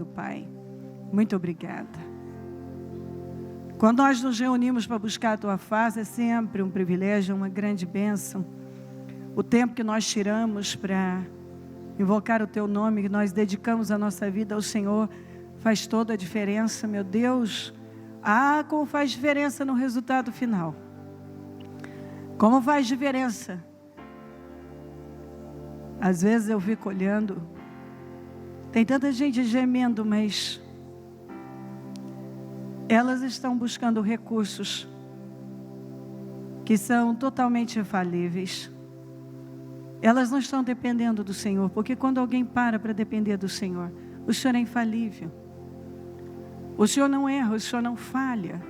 obrigado, Pai. Muito obrigada. Quando nós nos reunimos para buscar a Tua face, é sempre um privilégio, uma grande bênção. O tempo que nós tiramos para invocar o Teu nome, que nós dedicamos a nossa vida ao Senhor, faz toda a diferença, meu Deus. Como faz diferença no resultado final. Como faz diferença. Às vezes eu fico olhando, tem tanta gente gemendo, mas elas estão buscando recursos que são totalmente infalíveis. Elas não estão dependendo do Senhor, porque quando alguém para depender do Senhor, o Senhor é infalível. O Senhor não erra, o Senhor não falha.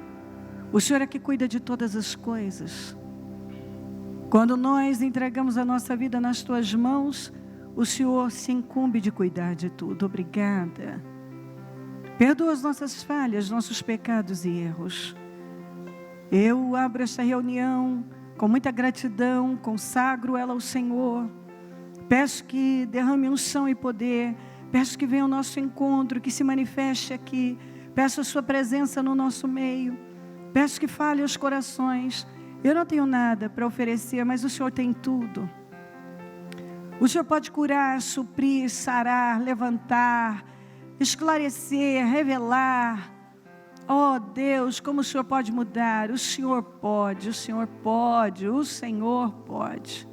O Senhor é que cuida de todas as coisas. Quando nós entregamos a nossa vida nas Tuas mãos, o Senhor se incumbe de cuidar de tudo. Obrigada. Perdoa as nossas falhas, nossos pecados e erros. Eu abro esta reunião com muita gratidão, consagro ela ao Senhor. Peço que derrame unção e poder. Peço que venha ao nosso encontro, que se manifeste aqui. Peço a Sua presença no nosso meio. Peço que fale aos corações. Eu não tenho nada para oferecer, mas o Senhor tem tudo. O Senhor pode curar, suprir, sarar, levantar, esclarecer, revelar. Oh Deus, como o Senhor pode mudar? O Senhor pode, o Senhor pode, o Senhor pode.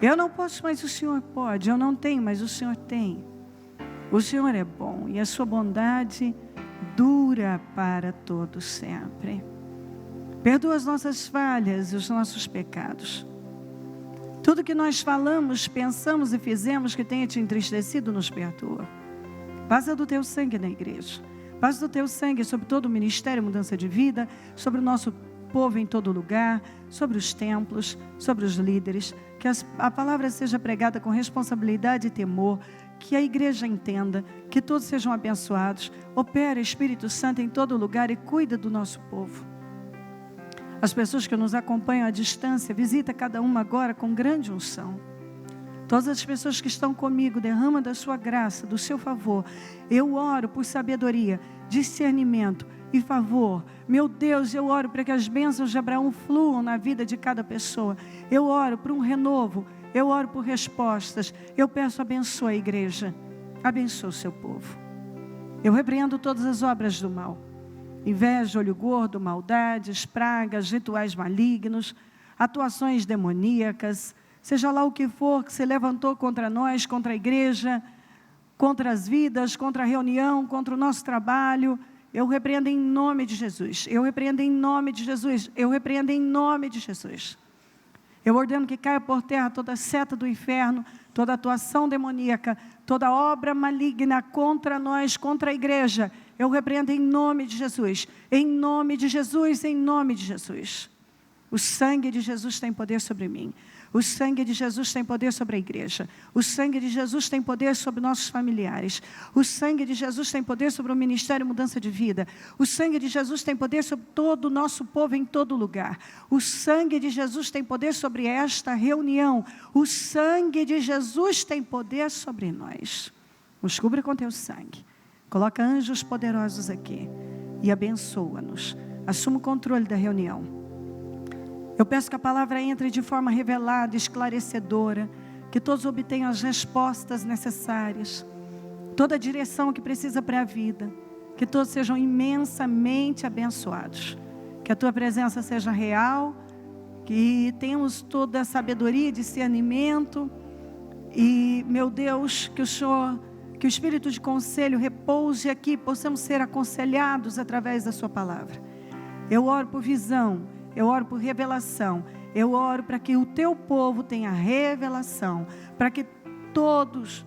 Eu não posso, mas o Senhor pode. Eu não tenho, mas o Senhor tem. O Senhor é bom e a Sua bondade dura para todo sempre. Perdoa as nossas falhas e os nossos pecados. Tudo que nós falamos, pensamos e fizemos que tenha Te entristecido, nos perdoa. Passa do Teu sangue na igreja. Passa do Teu sangue sobre todo o ministério, mudança de vida, sobre o nosso povo em todo lugar, sobre os templos, sobre os líderes. Que a palavra seja pregada com responsabilidade e temor. Que a igreja entenda, que todos sejam abençoados. Opera Espírito Santo em todo lugar e cuida do nosso povo. As pessoas que nos acompanham à distância, visita cada uma agora com grande unção. Todas as pessoas que estão comigo, derrama da Sua graça, do Seu favor. Eu oro por sabedoria, discernimento e favor. Meu Deus, eu oro para que as bênçãos de Abraão fluam na vida de cada pessoa. Eu oro por um renovo, eu oro por respostas. Eu peço, abençoa a igreja, abençoa o Seu povo. Eu repreendo todas as obras do mal. Inveja, olho gordo, maldades, pragas, rituais malignos, atuações demoníacas, seja lá o que for que se levantou contra nós, contra a igreja, contra as vidas, contra a reunião, contra o nosso trabalho, eu repreendo em nome de Jesus, eu repreendo em nome de Jesus, eu repreendo em nome de Jesus. Eu ordeno que caia por terra toda seta do inferno, toda atuação demoníaca, toda obra maligna contra nós, contra a igreja. Eu repreendo em nome de Jesus, em nome de Jesus, em nome de Jesus. O sangue de Jesus tem poder sobre mim. O sangue de Jesus tem poder sobre a igreja. O sangue de Jesus tem poder sobre nossos familiares. O sangue de Jesus tem poder sobre o ministério Mudança de Vida. O sangue de Jesus tem poder sobre todo o nosso povo em todo lugar. O sangue de Jesus tem poder sobre esta reunião. O sangue de Jesus tem poder sobre nós. Nos cubra com Teu sangue. Coloca anjos poderosos aqui e abençoa-nos. Assuma o controle da reunião. Eu peço que a palavra entre de forma revelada, esclarecedora, que todos obtenham as respostas necessárias, toda a direção que precisa para a vida, que todos sejam imensamente abençoados, que a Tua presença seja real, que tenhamos toda a sabedoria e discernimento, e, meu Deus, que o Espírito de conselho repouse aqui, possamos ser aconselhados através da Sua palavra. Eu oro por visão, eu oro por revelação, eu oro para que o Teu povo tenha revelação, para que todas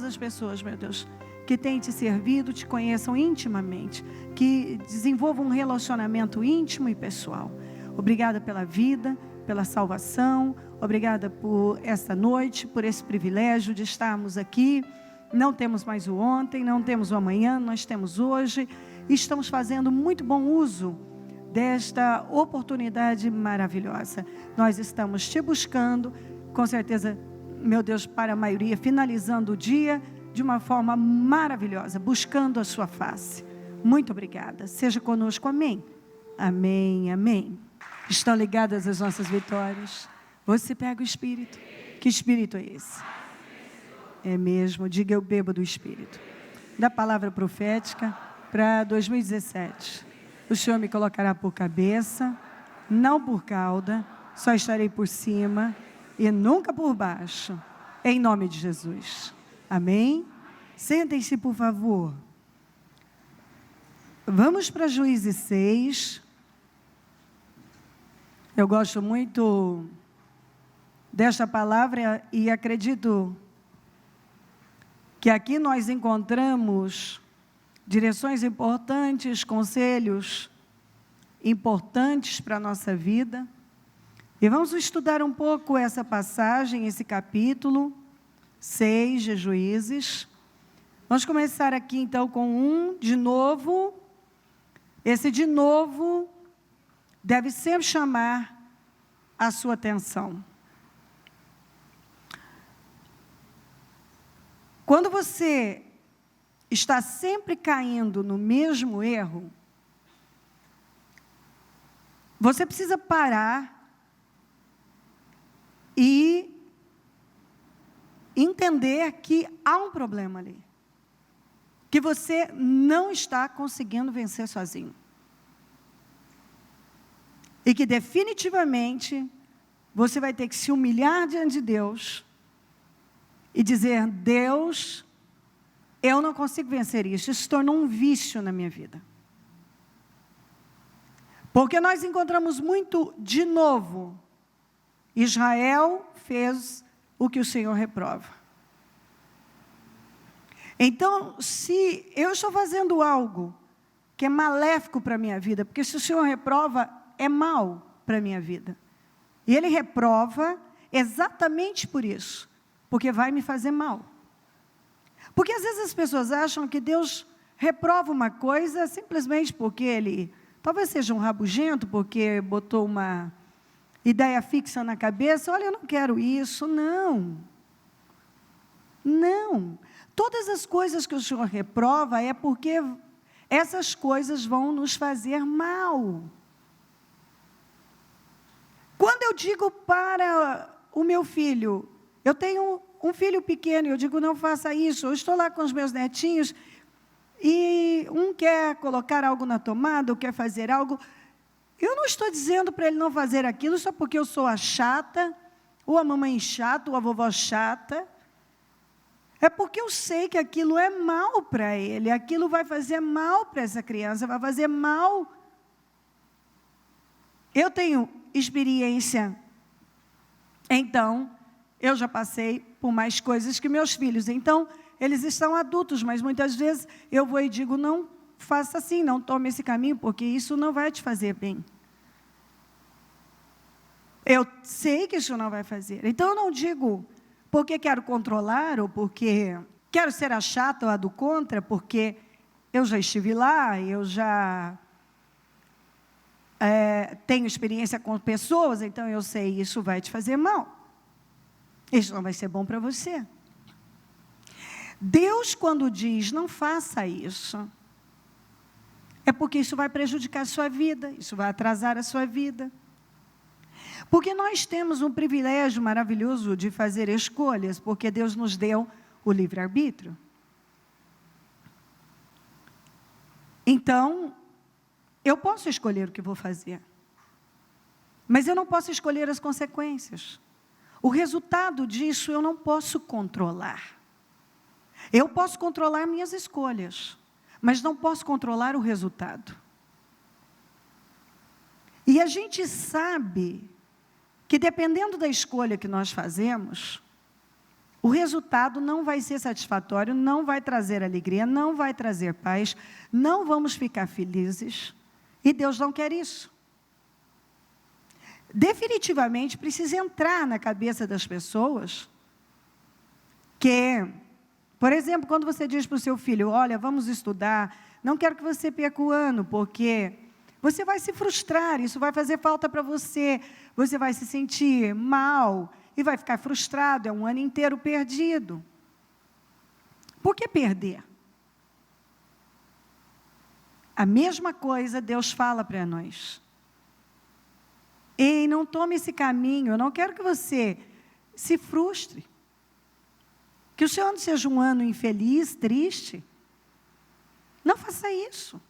as pessoas, meu Deus, que têm Te servido, Te conheçam intimamente, que desenvolvam um relacionamento íntimo e pessoal. Obrigada pela vida, pela salvação, obrigada por esta noite, por esse privilégio de estarmos aqui. Não temos mais o ontem, não temos o amanhã, nós temos hoje, e estamos fazendo muito bom uso desta oportunidade maravilhosa. Nós estamos Te buscando, com certeza, meu Deus, para a maioria, finalizando o dia, de uma forma maravilhosa, buscando a sua face. Muito obrigada. Seja conosco, amém. Amém, amém. Estão ligadas as nossas vitórias? Você pega o Espírito. Que Espírito é esse? É mesmo, diga eu bebo do Espírito. Da palavra profética para 2017. O Senhor me colocará por cabeça, não por cauda, só estarei por cima e nunca por baixo, em nome de Jesus. Amém? Sentem-se, por favor. Vamos para Juízes 6. Eu gosto muito desta palavra e acredito que aqui nós encontramos direções importantes, conselhos importantes para a nossa vida. E vamos estudar um pouco essa passagem, esse capítulo 6 de Juízes. Vamos começar aqui então com de novo. Esse de novo deve sempre chamar a sua atenção. Quando você está sempre caindo no mesmo erro, você precisa parar e entender que há um problema ali, que você não está conseguindo vencer sozinho. E que definitivamente você vai ter que se humilhar diante de Deus e dizer: Deus, eu não consigo vencer isso. Isso se tornou um vício na minha vida. Porque nós encontramos muito, de novo, Israel fez o que o Senhor reprova. Então, se eu estou fazendo algo que é maléfico para a minha vida, porque se o Senhor reprova, é mal para a minha vida. E Ele reprova exatamente por isso, porque vai me fazer mal. Porque às vezes as pessoas acham que Deus reprova uma coisa simplesmente porque Ele, talvez seja um rabugento, porque botou uma ideia fixa na cabeça. Olha, eu não quero isso. Não. Não. Todas as coisas que o Senhor reprova é porque essas coisas vão nos fazer mal. Quando eu digo para o meu filho, eu tenho um filho pequeno, eu digo: não faça isso. Eu estou lá com os meus netinhos e um quer colocar algo na tomada, ou quer fazer algo. Eu não estou dizendo para ele não fazer aquilo só porque eu sou a chata, ou a mamãe chata, ou a vovó chata. É porque eu sei que aquilo é mal para ele, aquilo vai fazer mal para essa criança, vai fazer mal. Eu tenho experiência, então, eu já passei por mais coisas que meus filhos. Então, eles estão adultos, mas muitas vezes eu vou e digo: não faça assim, não tome esse caminho, porque isso não vai te fazer bem. Eu sei que isso não vai fazer. Então, eu não digo porque quero controlar, ou porque quero ser a chata ou a do contra, porque eu já estive lá, eu já tenho experiência com pessoas, então eu sei, isso vai te fazer mal. Isso não vai ser bom para você. Deus, quando diz não faça isso, é porque isso vai prejudicar a sua vida, isso vai atrasar a sua vida. Porque nós temos um privilégio maravilhoso de fazer escolhas, porque Deus nos deu o livre-arbítrio. Então, eu posso escolher o que vou fazer, mas eu não posso escolher as consequências. O resultado disso eu não posso controlar. Eu posso controlar minhas escolhas, mas não posso controlar o resultado. E a gente sabe que, dependendo da escolha que nós fazemos, o resultado não vai ser satisfatório, não vai trazer alegria, não vai trazer paz, não vamos ficar felizes, e Deus não quer isso. Definitivamente precisa entrar na cabeça das pessoas que, por exemplo, quando você diz para o seu filho: olha, vamos estudar, não quero que você perca o ano, porque você vai se frustrar, isso vai fazer falta para você, você vai se sentir mal e vai ficar frustrado, é um ano inteiro perdido. Por que perder? A mesma coisa Deus fala para nós. Ei, não tome esse caminho, eu não quero que você se frustre. Que o seu ano seja um ano infeliz, triste. Não faça isso.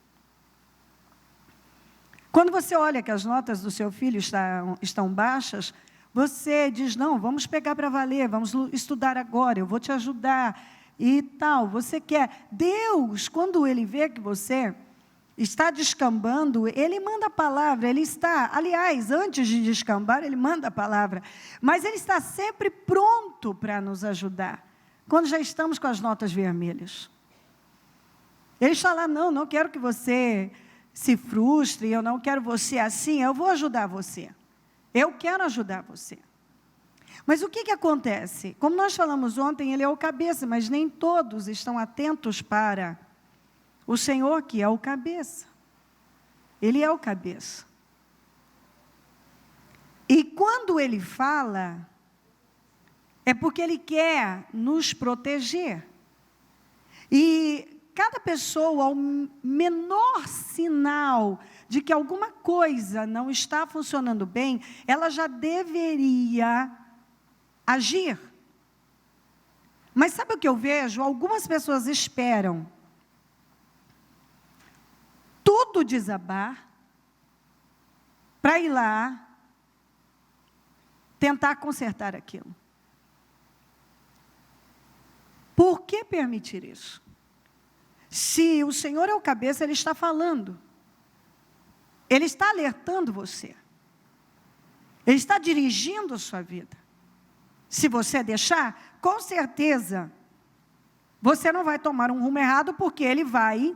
Quando você olha que as notas do seu filho estão baixas, você diz, não, vamos pegar para valer, vamos estudar agora, eu vou te ajudar e tal. Você quer. Deus, quando Ele vê que você está descambando, Ele manda a palavra, Ele está, aliás, antes de descambar, Ele manda a palavra, mas Ele está sempre pronto para nos ajudar, quando já estamos com as notas vermelhas. Ele está lá, não quero que você se frustre, eu não quero você assim, eu vou ajudar você. Eu quero ajudar você. Mas o que acontece? Como nós falamos ontem, Ele é o cabeça, mas nem todos estão atentos para o Senhor, que é o cabeça. Ele é o cabeça. E quando Ele fala, é porque Ele quer nos proteger. E cada pessoa, ao menor sinal de que alguma coisa não está funcionando bem, ela já deveria agir. Mas sabe o que eu vejo? Algumas pessoas esperam tudo desabar para ir lá tentar consertar aquilo. Por que permitir isso? Se o Senhor é o cabeça, Ele está falando. Ele está alertando você. Ele está dirigindo a sua vida. Se você deixar, com certeza, você não vai tomar um rumo errado, porque Ele vai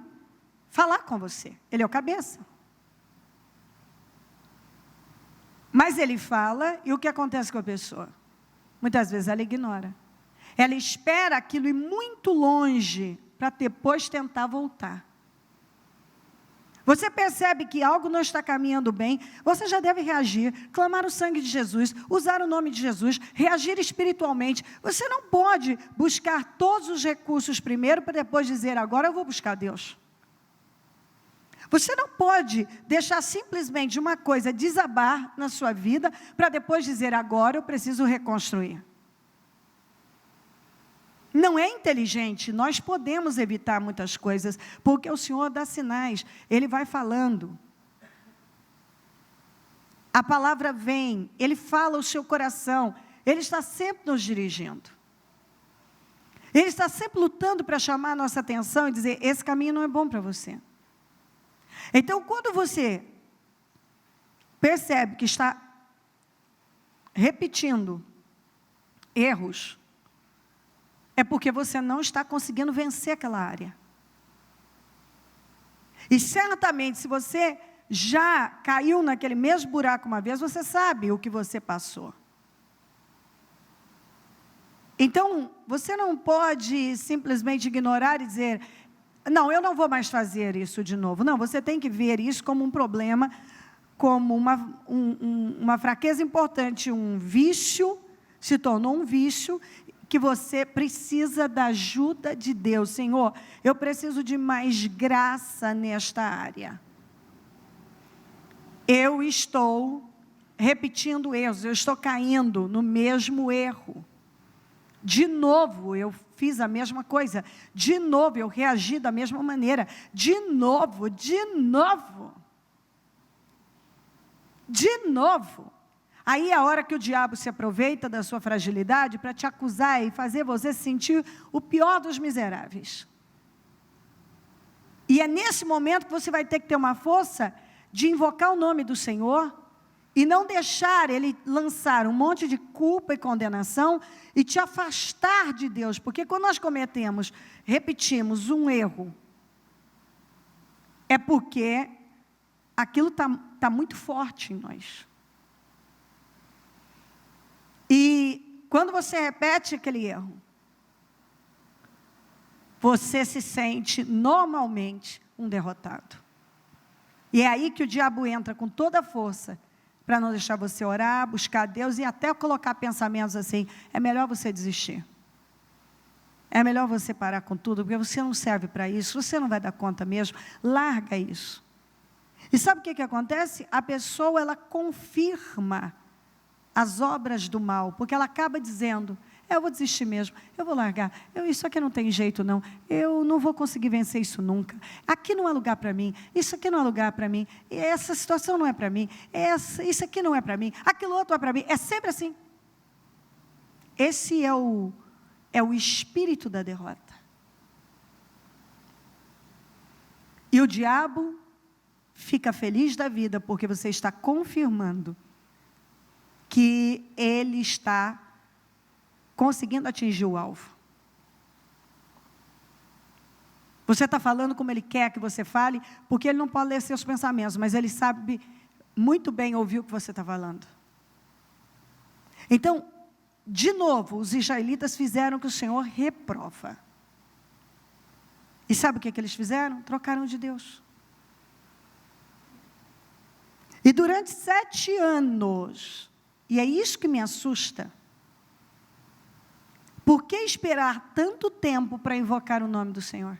falar com você. Ele é o cabeça. Mas Ele fala, e o que acontece com a pessoa? Muitas vezes ela ignora. Ela espera aquilo ir muito longe, para depois tentar voltar. Você percebe que algo não está caminhando bem, você já deve reagir, clamar o sangue de Jesus, usar o nome de Jesus, reagir espiritualmente. Você não pode buscar todos os recursos primeiro, para depois dizer, agora eu vou buscar Deus. Você não pode deixar simplesmente uma coisa desabar na sua vida, para depois dizer, agora eu preciso reconstruir. Não é inteligente, nós podemos evitar muitas coisas, porque o Senhor dá sinais, Ele vai falando. A palavra vem, Ele fala o seu coração, Ele está sempre nos dirigindo. Ele está sempre lutando para chamar a nossa atenção e dizer, esse caminho não é bom para você. Então, quando você percebe que está repetindo erros, é porque você não está conseguindo vencer aquela área. E certamente, se você já caiu naquele mesmo buraco uma vez, você sabe o que você passou. Então, você não pode simplesmente ignorar e dizer, não, eu não vou mais fazer isso de novo. Não, você tem que ver isso como um problema, como uma fraqueza importante, um vício, se tornou um vício, que você precisa da ajuda de Deus. Senhor, eu preciso de mais graça nesta área. Eu estou repetindo erros, eu estou caindo no mesmo erro. De novo, eu fiz a mesma coisa. De novo, eu reagi da mesma maneira. De novo. Aí é a hora que o diabo se aproveita da sua fragilidade para te acusar e fazer você sentir o pior dos miseráveis. E é nesse momento que você vai ter que ter uma força de invocar o nome do Senhor e não deixar Ele lançar um monte de culpa e condenação e te afastar de Deus. Porque quando nós repetimos um erro, é porque aquilo está muito forte em nós. E quando você repete aquele erro, você se sente normalmente um derrotado. E é aí que o diabo entra com toda a força, para não deixar você orar, buscar Deus e até colocar pensamentos assim, é melhor você desistir. é melhor você parar com tudo, porque você não serve para isso, você não vai dar conta mesmo, larga isso. E sabe o que acontece? A pessoa, ela confirma as obras do mal, porque ela acaba dizendo, eu vou desistir mesmo, eu vou largar, isso aqui não tem jeito não, eu não vou conseguir vencer isso nunca, aqui não é lugar para mim, isso aqui não é lugar para mim, essa situação não é para mim, isso aqui não é para mim, aquilo outro é para mim, é sempre assim. Esse é o espírito da derrota. E o diabo fica feliz da vida, porque você está confirmando que ele está conseguindo atingir o alvo. Você está falando como ele quer que você fale, porque ele não pode ler seus pensamentos, mas ele sabe muito bem ouvir o que você está falando. Então, de novo, os israelitas fizeram o que o Senhor reprova. E sabe o que eles fizeram? Trocaram de Deus. E durante 7 anos, e é isso que me assusta, por que esperar tanto tempo para invocar o nome do Senhor?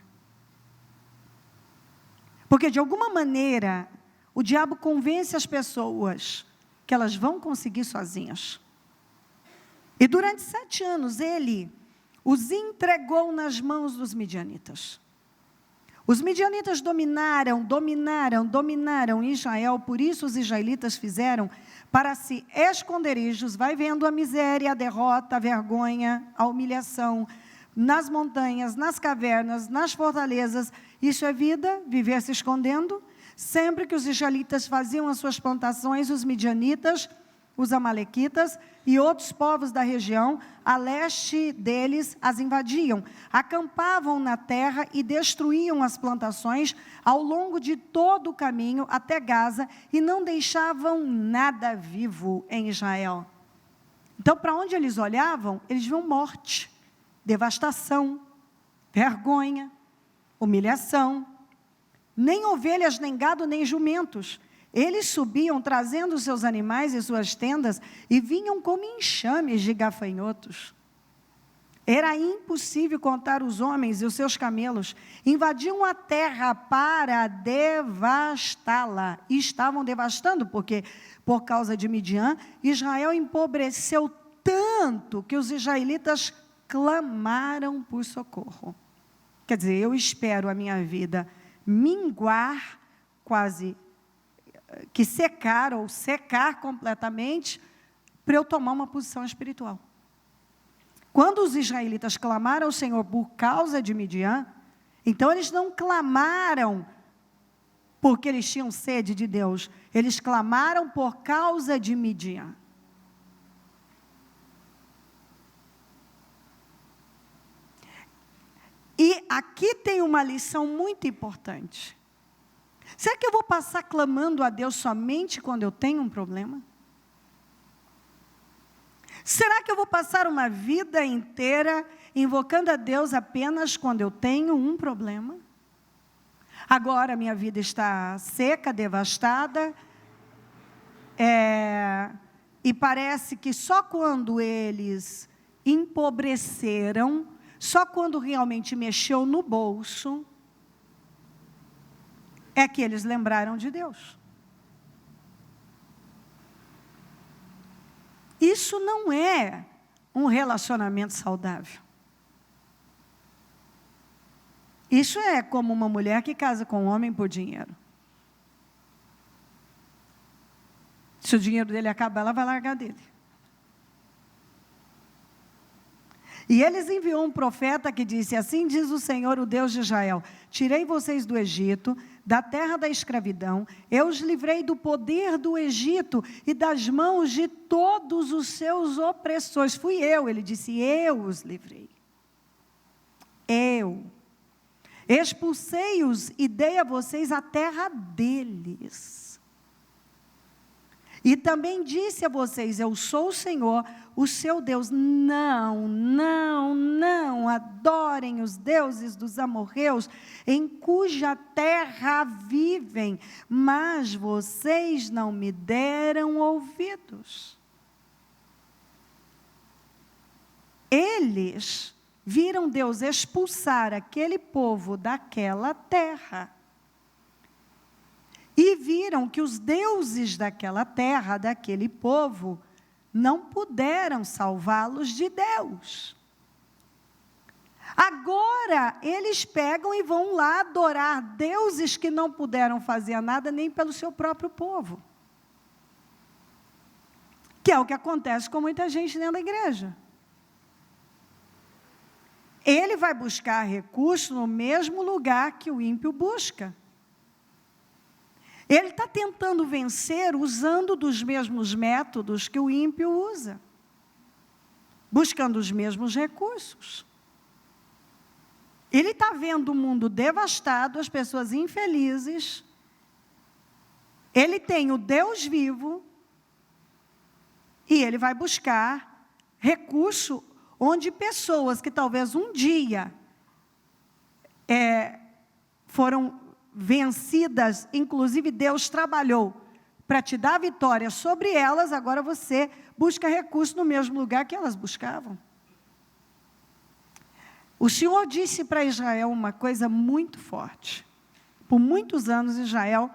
Porque de alguma maneira, o diabo convence as pessoas que elas vão conseguir sozinhas. E durante 7 anos, ele os entregou nas mãos dos midianitas. Os midianitas dominaram Israel, por isso os israelitas fizeram para si esconderijos, vai vendo a miséria, a derrota, a vergonha, a humilhação, nas montanhas, nas cavernas, nas fortalezas. Isso é vida, viver se escondendo. Sempre que os israelitas faziam as suas plantações, os midianitas, os amalequitas e outros povos da região, a leste deles, as invadiam. Acampavam na terra e destruíam as plantações ao longo de todo o caminho até Gaza e não deixavam nada vivo em Israel. Então, para onde eles olhavam, eles viam morte, devastação, vergonha, humilhação. Nem ovelhas, nem gado, nem jumentos. Eles subiam trazendo seus animais e suas tendas e vinham como enxames de gafanhotos. Era impossível contar os homens e os seus camelos. Invadiam a terra para devastá-la. E estavam devastando, porque por causa de Midian, Israel empobreceu tanto que os israelitas clamaram por socorro. Quer dizer, eu espero a minha vida minguar quase que secar ou secar completamente, para eu tomar uma posição espiritual. Quando os israelitas clamaram ao Senhor por causa de Midian, então eles não clamaram porque eles tinham sede de Deus, eles clamaram por causa de Midian. E aqui tem uma lição muito importante. Será que eu vou passar clamando a Deus somente quando eu tenho um problema? Será que eu vou passar uma vida inteira invocando a Deus apenas quando eu tenho um problema? Agora minha vida está seca, devastada, e parece que só quando eles empobreceram, só quando realmente mexeu no bolso, é que eles lembraram de Deus. Isso não é um relacionamento saudável. Isso é como uma mulher que casa com um homem por dinheiro. Se o dinheiro dele acabar, ela vai largar dele. E eles enviou um profeta que disse, assim diz o Senhor, o Deus de Israel, tirei vocês do Egito, da terra da escravidão, eu os livrei do poder do Egito e das mãos de todos os seus opressores. Fui eu, ele disse, eu os livrei. Eu. Expulsei-os e dei a vocês a terra deles. E também disse a vocês, eu sou o Senhor, o seu Deus. Não, não, não adorem os deuses dos amorreus, em cuja terra vivem, mas vocês não me deram ouvidos. Eles viram Deus expulsar aquele povo daquela terra. E viram que os deuses daquela terra, daquele povo, não puderam salvá-los de Deus. Agora, eles pegam e vão lá adorar deuses que não puderam fazer nada nem pelo seu próprio povo. Que é o que acontece com muita gente dentro da igreja. Ele vai buscar recurso no mesmo lugar que o ímpio busca. Ele está tentando vencer usando dos mesmos métodos que o ímpio usa. Buscando os mesmos recursos. Ele está vendo o mundo devastado, as pessoas infelizes. Ele tem o Deus vivo. E ele vai buscar recurso onde pessoas que talvez um dia foram vencidas, inclusive Deus trabalhou para te dar vitória sobre elas, agora você busca recurso no mesmo lugar que elas buscavam. O Senhor disse para Israel uma coisa muito forte. Por muitos anos Israel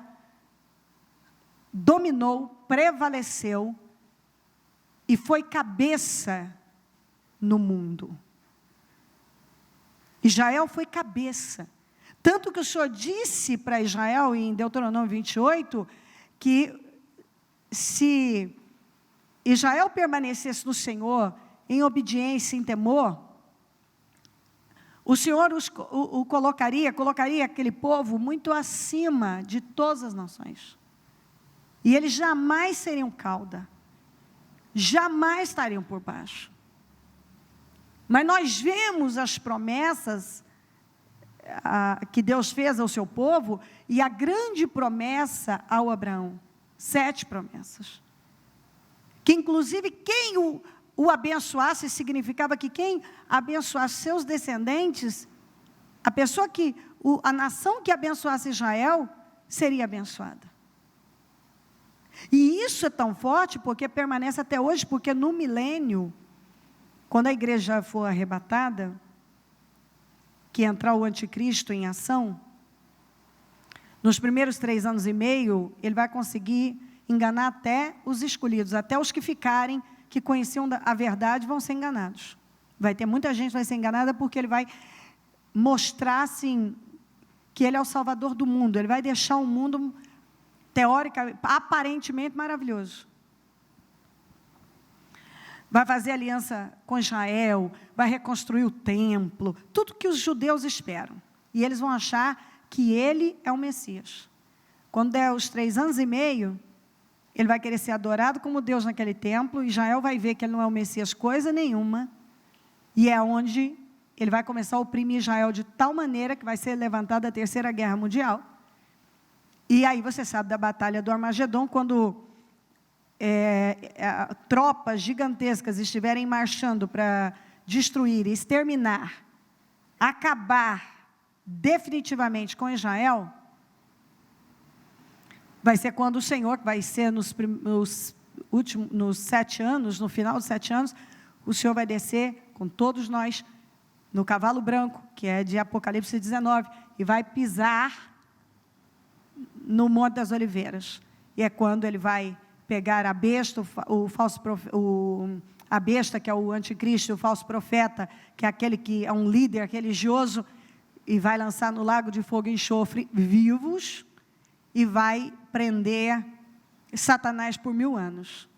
dominou, prevaleceu e foi cabeça no mundo. Israel foi cabeça. Tanto que o Senhor disse para Israel, em Deuteronômio 28, que se Israel permanecesse no Senhor, em obediência, em temor, o Senhor colocaria aquele povo muito acima de todas as nações. E eles jamais seriam cauda. Jamais estariam por baixo. Mas nós vemos as promessas que Deus fez ao seu povo, e a grande promessa ao Abraão, 7 promessas, que inclusive quem o abençoasse, significava que quem abençoasse seus descendentes, a nação que abençoasse Israel, seria abençoada. E isso é tão forte, porque permanece até hoje, porque no milênio, quando a igreja for arrebatada, que entrar o anticristo em ação, nos primeiros 3 anos e meio, ele vai conseguir enganar até os escolhidos, até os que ficarem, que conheciam a verdade, vão ser enganados. Vai ter muita gente que vai ser enganada, porque ele vai mostrar, assim, que ele é o salvador do mundo, ele vai deixar o mundo, teoricamente, aparentemente maravilhoso. Vai fazer aliança com Israel, vai reconstruir o templo, tudo que os judeus esperam. E eles vão achar que ele é o Messias. Quando der os 3 anos e meio, ele vai querer ser adorado como Deus naquele templo, e Israel vai ver que ele não é o Messias coisa nenhuma, e é onde ele vai começar a oprimir Israel de tal maneira que vai ser levantada a 3ª Guerra Mundial. E aí você sabe da Batalha do Armagedon, quando tropas gigantescas estiverem marchando para destruir, exterminar, acabar definitivamente com Israel, vai ser quando o Senhor, que vai ser nos 7 anos, no final dos 7 anos, o Senhor vai descer com todos nós no cavalo branco, que é de Apocalipse 19, e vai pisar no Monte das Oliveiras. E é quando ele vai pegar a besta, a besta, que é o anticristo, o falso profeta, que é aquele que é um líder religioso, e vai lançar no lago de fogo e enxofre vivos, e vai prender Satanás por 1000 anos.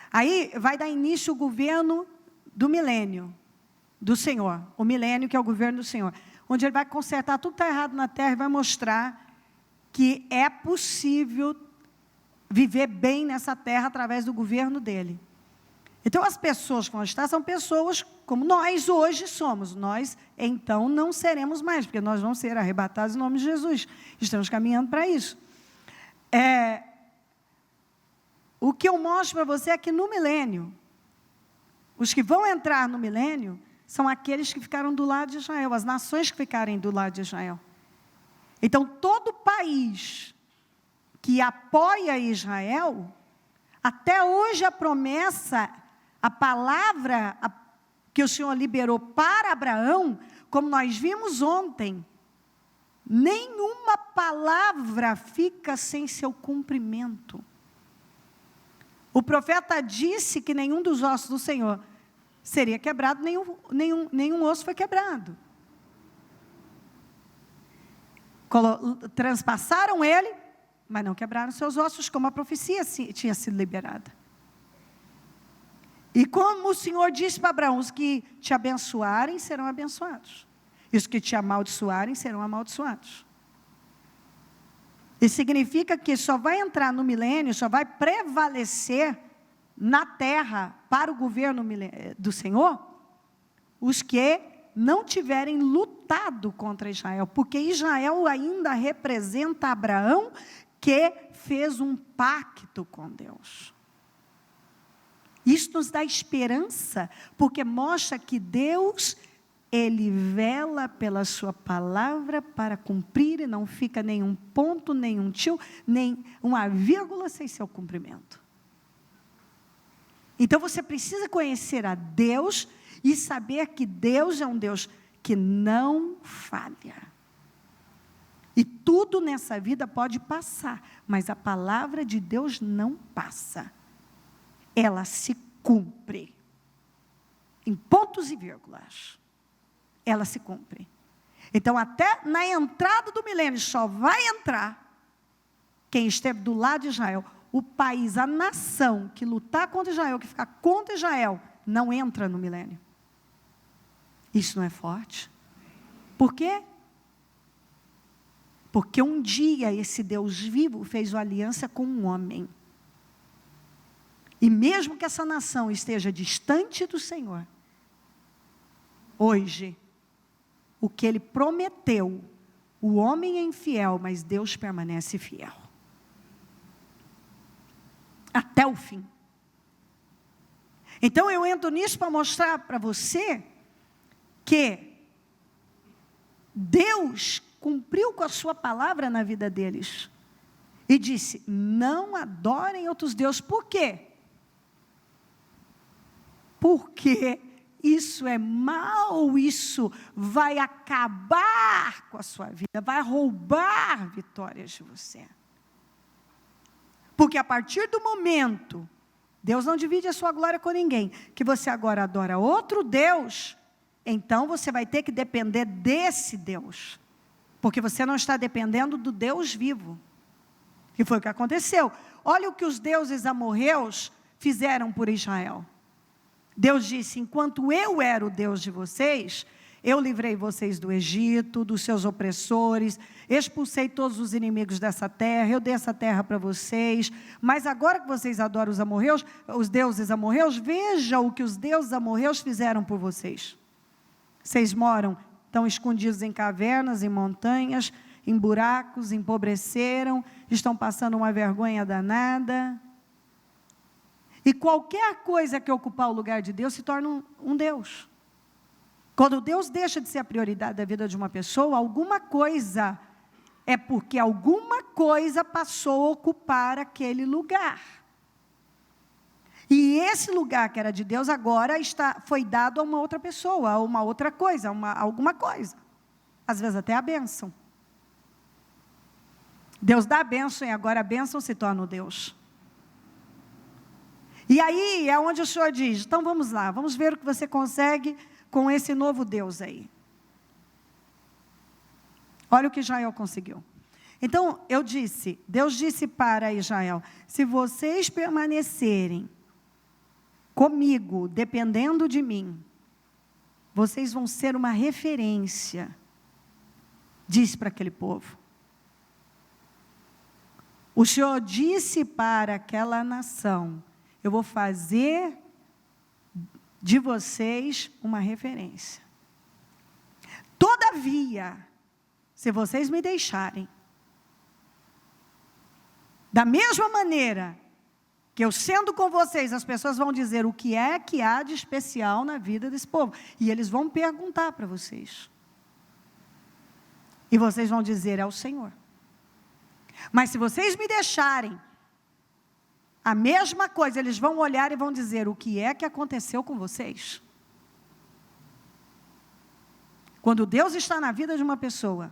Aí vai dar início o governo do milênio, do Senhor, o milênio que é o governo do Senhor, onde ele vai consertar tudo que está errado na terra, e vai mostrar que é possível viver bem nessa terra através do governo dele. Então, as pessoas que vão estar são pessoas como nós hoje somos. Nós, então, não seremos mais, porque nós vamos ser arrebatados em nome de Jesus. Estamos caminhando para isso. O que eu mostro para você é que no milênio, os que vão entrar no milênio são aqueles que ficaram do lado de Israel, as nações que ficarem do lado de Israel. Então, todo país que apoia Israel, até hoje a promessa, a palavra que o Senhor liberou para Abraão, como nós vimos ontem, nenhuma palavra fica sem seu cumprimento. O profeta disse que nenhum dos ossos do Senhor seria quebrado, nenhum osso foi quebrado. Transpassaram ele, mas não quebraram seus ossos, como a profecia tinha sido liberada. E como o Senhor disse para Abraão, os que te abençoarem serão abençoados, e os que te amaldiçoarem serão amaldiçoados. Isso significa que só vai entrar no milênio, só vai prevalecer na terra para o governo do Senhor, os que não tiverem lutado contra Israel, porque Israel ainda representa Abraão, que fez um pacto com Deus. Isso nos dá esperança, porque mostra que Deus, Ele vela pela sua palavra para cumprir, e não fica nenhum ponto, nenhum tio, nem uma vírgula sem seu cumprimento. Então você precisa conhecer a Deus e saber que Deus é um Deus que não falha. E tudo nessa vida pode passar, mas a palavra de Deus não passa. Ela se cumpre. Em pontos e vírgulas. Ela se cumpre. Então, até na entrada do milênio, só vai entrar quem esteve do lado de Israel. O país, a nação que lutar contra Israel, que ficar contra Israel, não entra no milênio. Isso não é forte? Por quê? Porque um dia esse Deus vivo fez uma aliança com um homem. E mesmo que essa nação esteja distante do Senhor, hoje, o que Ele prometeu, o homem é infiel, mas Deus permanece fiel. Até o fim. Então eu entro nisso para mostrar para você que Deus cumpriu com a sua palavra na vida deles. E disse, não adorem outros deuses. Por quê? Porque isso é mal, isso vai acabar com a sua vida, vai roubar vitórias de você. Porque a partir do momento, Deus não divide a sua glória com ninguém, que você agora adora outro Deus, então você vai ter que depender desse Deus, porque você não está dependendo do Deus vivo, que foi o que aconteceu. Olha o que os deuses amorreus fizeram por Israel. Deus disse, enquanto eu era o Deus de vocês, eu livrei vocês do Egito, dos seus opressores, expulsei todos os inimigos dessa terra, eu dei essa terra para vocês, mas agora que vocês adoram os amorreus, os deuses amorreus, veja o que os deuses amorreus fizeram por vocês. Vocês moram, estão escondidos em cavernas, em montanhas, em buracos, empobreceram, estão passando uma vergonha danada. E qualquer coisa que ocupar o lugar de Deus se torna um Deus. Quando Deus deixa de ser a prioridade da vida de uma pessoa, alguma coisa, é porque alguma coisa passou a ocupar aquele lugar. E esse lugar que era de Deus agora foi dado a uma outra pessoa, a uma outra coisa, alguma coisa. Às vezes até a bênção. Deus dá a bênção e agora a bênção se torna o Deus. E aí é onde o Senhor diz, então vamos lá, vamos ver o que você consegue com esse novo Deus aí. Olha o que Israel conseguiu. Então, Deus disse para Israel, se vocês permanecerem comigo, dependendo de mim, vocês vão ser uma referência, disse para aquele povo. O Senhor disse para aquela nação, eu vou fazer de vocês uma referência. Todavia, se vocês me deixarem, da mesma maneira que eu sendo com vocês, as pessoas vão dizer o que é que há de especial na vida desse povo. E eles vão perguntar para vocês. E vocês vão dizer, é o Senhor. Mas se vocês me deixarem, a mesma coisa, eles vão olhar e vão dizer, o que é que aconteceu com vocês? Quando Deus está na vida de uma pessoa,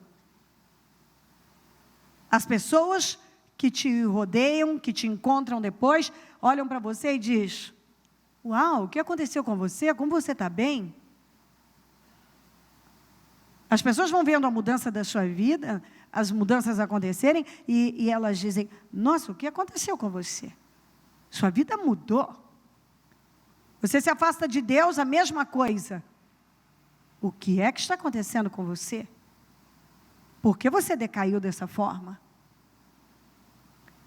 as pessoas que te rodeiam, que te encontram depois, olham para você e dizem: uau, o que aconteceu com você? Como você está bem? As pessoas vão vendo a mudança da sua vida, as mudanças acontecerem, e elas dizem: nossa, o que aconteceu com você? Sua vida mudou. Você se afasta de Deus, a mesma coisa. O que é que está acontecendo com você? Por que você decaiu dessa forma?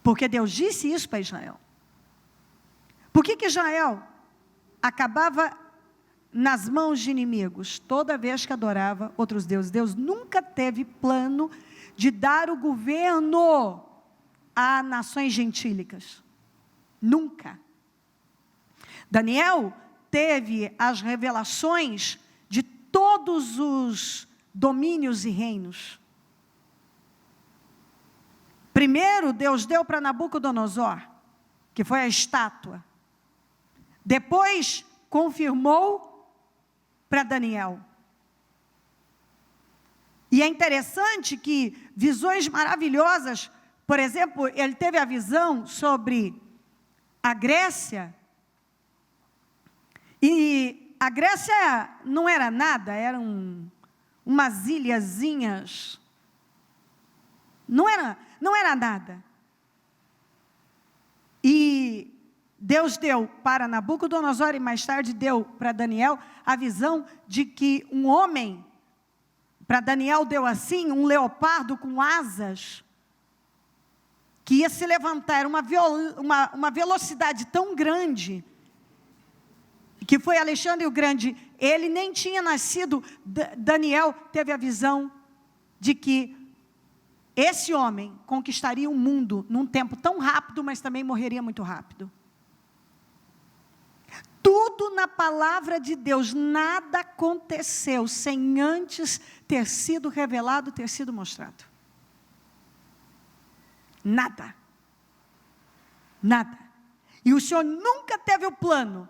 Porque Deus disse isso para Israel. Por que Israel acabava nas mãos de inimigos toda vez que adorava outros deuses? Deus nunca teve plano de dar o governo a nações gentílicas. Nunca. Daniel teve as revelações de todos os domínios e reinos. Primeiro, Deus deu para Nabucodonosor, que foi a estátua. Depois, confirmou para Daniel. E é interessante que visões maravilhosas, por exemplo, ele teve a visão sobre a Grécia, e a Grécia não era nada, eram umas ilhazinhas, não era nada. E Deus deu para Nabucodonosor e mais tarde deu para Daniel a visão de que um homem, para Daniel deu assim, um leopardo com asas, que ia se levantar, era uma velocidade tão grande, que foi Alexandre o Grande. Ele nem tinha nascido, Daniel teve a visão de que esse homem conquistaria o mundo num tempo tão rápido, mas também morreria muito rápido. Tudo na palavra de Deus, nada aconteceu sem antes ter sido revelado, ter sido mostrado. Nada. Nada. E o Senhor nunca teve o plano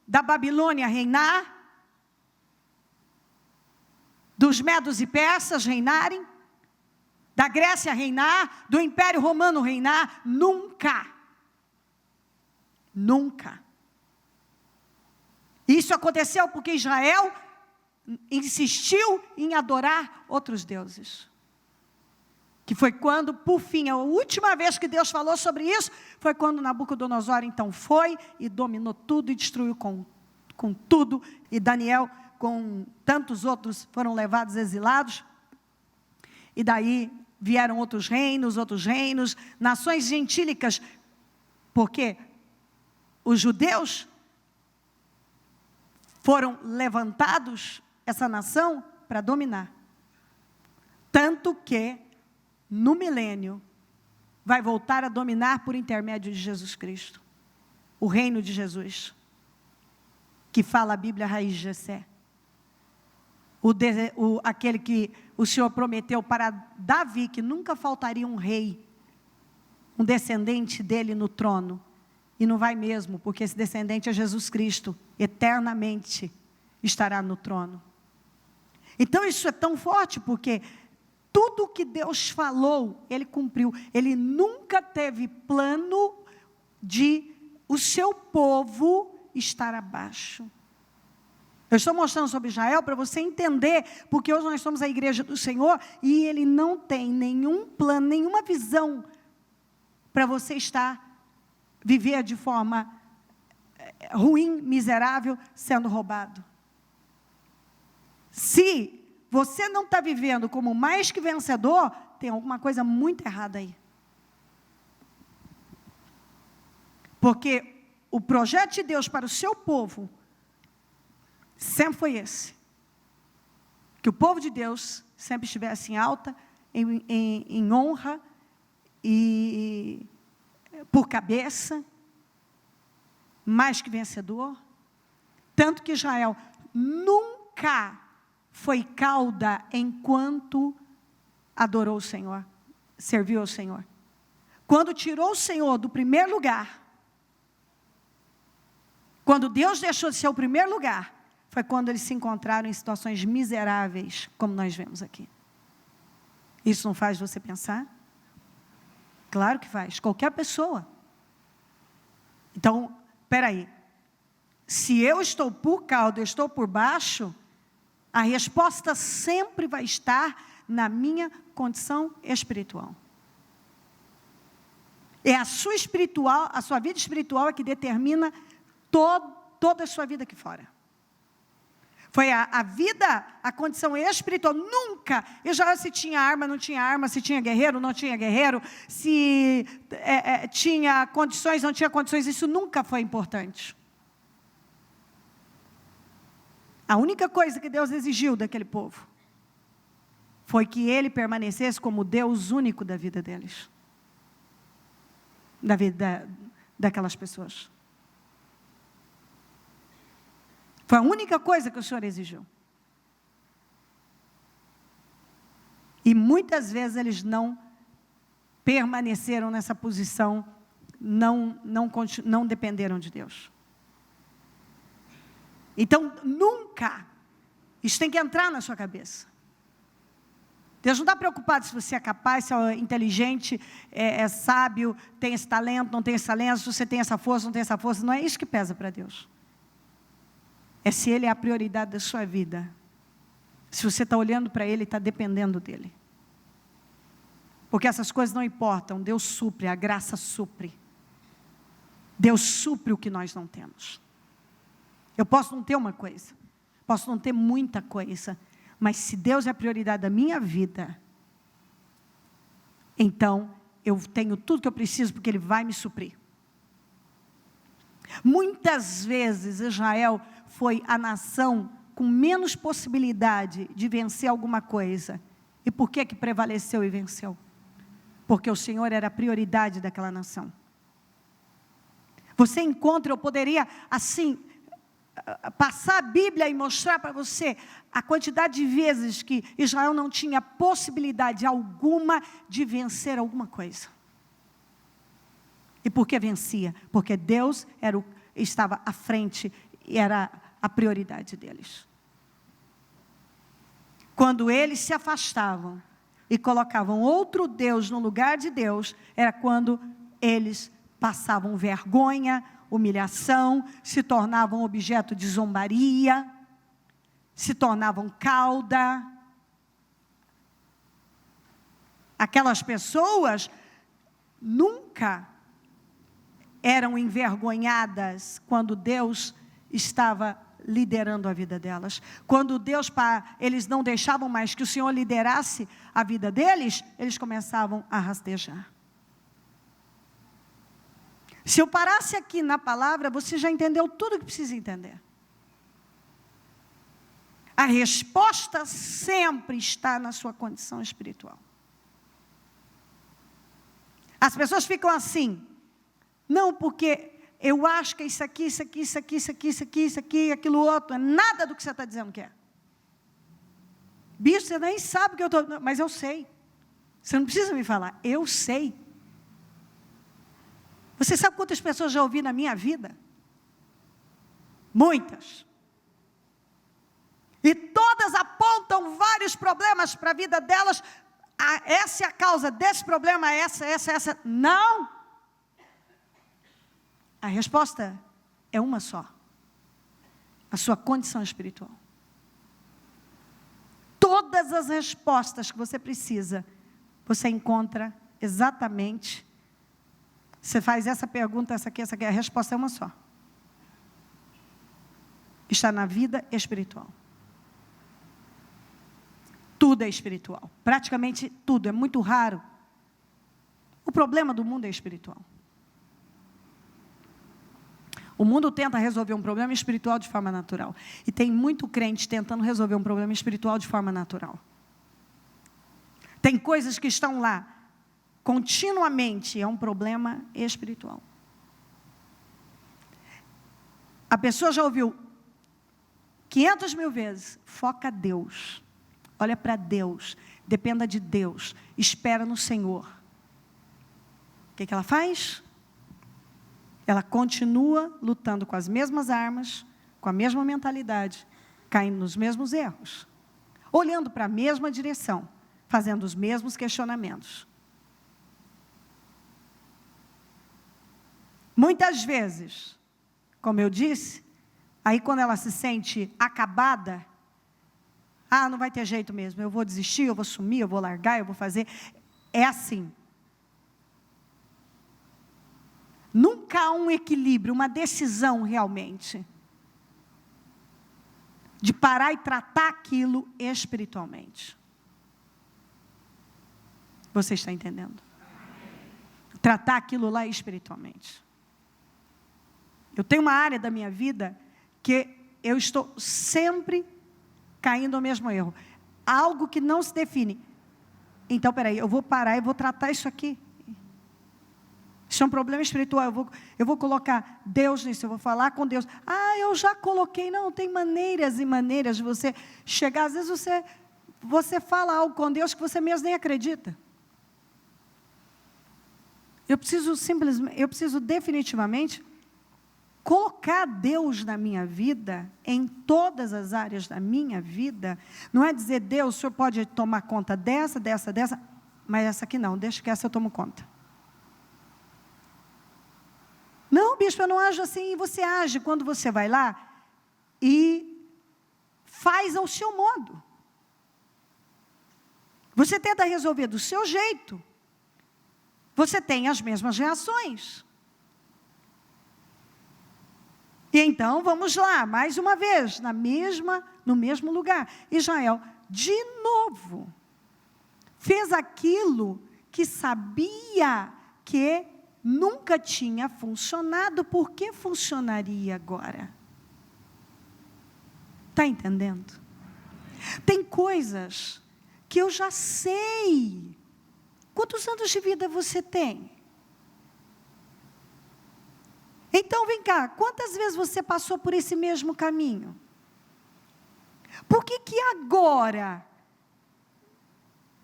da Babilônia reinar, dos medos e persas reinarem, da Grécia reinar, do Império Romano reinar. Nunca. Nunca. Isso aconteceu porque Israel insistiu em adorar outros deuses. Que foi quando, por fim, a última vez que Deus falou sobre isso, foi quando Nabucodonosor então foi e dominou tudo e destruiu com tudo. E Daniel, com tantos outros, foram levados exilados. E daí vieram outros reinos, nações gentílicas. Porque os judeus foram levantados, essa nação, para dominar. Tanto que, no milênio, vai voltar a dominar por intermédio de Jesus Cristo. O reino de Jesus. Que fala a Bíblia, raiz de Jessé. Aquele que o Senhor prometeu para Davi, que nunca faltaria um rei, um descendente dele no trono. E não vai mesmo, porque esse descendente é Jesus Cristo, eternamente estará no trono. Então isso é tão forte, porque tudo que Deus falou, Ele cumpriu. Ele nunca teve plano de o seu povo estar abaixo. Eu estou mostrando sobre Israel para você entender, porque hoje nós somos a igreja do Senhor, e Ele não tem nenhum plano, nenhuma visão para você viver de forma ruim, miserável, sendo roubado. Se você não está vivendo como mais que vencedor, tem alguma coisa muito errada aí. Porque o projeto de Deus para o seu povo sempre foi esse. Que o povo de Deus sempre estivesse em alta, em honra e por cabeça, mais que vencedor. Tanto que Israel nunca foi cauda enquanto adorou o Senhor, serviu ao Senhor. Quando tirou o Senhor do primeiro lugar, quando Deus deixou de ser o primeiro lugar, foi quando eles se encontraram em situações miseráveis, como nós vemos aqui. Isso não faz você pensar? Claro que faz, qualquer pessoa. Então, espera aí. Se eu estou por cauda, eu estou por baixo, a resposta sempre vai estar na minha condição espiritual. É a sua vida espiritual é que determina toda a sua vida aqui fora. Foi a condição espiritual. Nunca, Israel, se tinha arma, não tinha arma, se tinha guerreiro, não tinha guerreiro, se tinha condições, não tinha condições, isso nunca foi importante. A única coisa que Deus exigiu daquele povo foi que ele permanecesse como Deus único da vida deles. Da vida daquelas pessoas. Foi a única coisa que o Senhor exigiu. E muitas vezes eles não permaneceram nessa posição, não dependeram de Deus. Então, nunca, isso tem que entrar na sua cabeça. Deus não está preocupado se você é capaz, se é inteligente, é sábio, tem esse talento, não tem esse talento, se você tem essa força, não tem essa força. Não é isso que pesa para Deus. É se Ele é a prioridade da sua vida. Se você está olhando para Ele e está dependendo dEle. Porque essas coisas não importam, Deus supre, a graça supre. Deus supre o que nós não temos. Eu posso não ter uma coisa, posso não ter muita coisa, mas se Deus é a prioridade da minha vida, então eu tenho tudo que eu preciso, porque Ele vai me suprir. Muitas vezes Israel foi a nação com menos possibilidade de vencer alguma coisa. E por que prevaleceu e venceu? Porque o Senhor era a prioridade daquela nação. Você encontra, eu poderia assim passar a Bíblia e mostrar para você a quantidade de vezes que Israel não tinha possibilidade alguma de vencer alguma coisa. E por que vencia? Porque Deus estava à frente e era a prioridade deles. Quando eles se afastavam e colocavam outro Deus no lugar de Deus, era quando eles passavam vergonha, humilhação, se tornavam objeto de zombaria, se tornavam cauda. Aquelas pessoas nunca eram envergonhadas quando Deus estava liderando a vida delas. Quando eles não deixavam mais que o Senhor liderasse a vida deles, eles começavam a rastejar. Se eu parasse aqui na palavra, você já entendeu tudo o que precisa entender. A resposta sempre está na sua condição espiritual. As pessoas ficam assim, não porque eu acho que isso aqui, aquilo outro, é nada do que você está dizendo que é. Bicho, você nem sabe o que eu estou... Mas eu sei. Você não precisa me falar, eu sei. Você sabe quantas pessoas já ouvi na minha vida? Muitas. E todas apontam vários problemas para a vida delas. Essa é a causa desse problema, essa. Não! A resposta é uma só. A sua condição espiritual. Todas as respostas que você precisa, você encontra exatamente. Você faz essa pergunta, essa aqui, a resposta é uma só. Está na vida espiritual. Tudo é espiritual. Praticamente tudo, é muito raro. O problema do mundo é espiritual. O mundo tenta resolver um problema espiritual de forma natural. E tem muito crente tentando resolver um problema espiritual de forma natural. Tem coisas que estão lá continuamente, é um problema espiritual. A pessoa já ouviu 500 mil vezes, foca Deus, olha para Deus, dependa de Deus, espera no Senhor. O que ela faz? Ela continua lutando com as mesmas armas, com a mesma mentalidade, caindo nos mesmos erros, olhando para a mesma direção, fazendo os mesmos questionamentos. Muitas vezes, como eu disse, aí quando ela se sente acabada, não vai ter jeito mesmo, eu vou desistir, eu vou sumir, eu vou largar, eu vou fazer. É assim. Nunca há um equilíbrio, uma decisão realmente, de parar e tratar aquilo espiritualmente. Você está entendendo? Tratar aquilo lá espiritualmente. Eu tenho uma área da minha vida que eu estou sempre caindo no mesmo erro. Algo que não se define. Então, peraí, eu vou parar e vou tratar isso aqui. Isso é um problema espiritual. Eu vou colocar Deus nisso, eu vou falar com Deus. Eu já coloquei. Não, tem maneiras e maneiras de você chegar. Às vezes você fala algo com Deus que você mesmo nem acredita. Eu preciso definitivamente colocar Deus na minha vida, em todas as áreas da minha vida. Não é dizer, Deus, o Senhor pode tomar conta dessa, mas essa aqui não, deixa que essa eu tomo conta. Não, bispo, eu não ajo assim. E você age quando você vai lá e faz ao seu modo. Você tenta resolver do seu jeito. Você tem as mesmas reações. E então, vamos lá, mais uma vez, no mesmo lugar. Israel, de novo, fez aquilo que sabia que nunca tinha funcionado. Por que funcionaria agora? Está entendendo? Tem coisas que eu já sei. Quantos anos de vida você tem? Então, vem cá, quantas vezes você passou por esse mesmo caminho? Por que agora,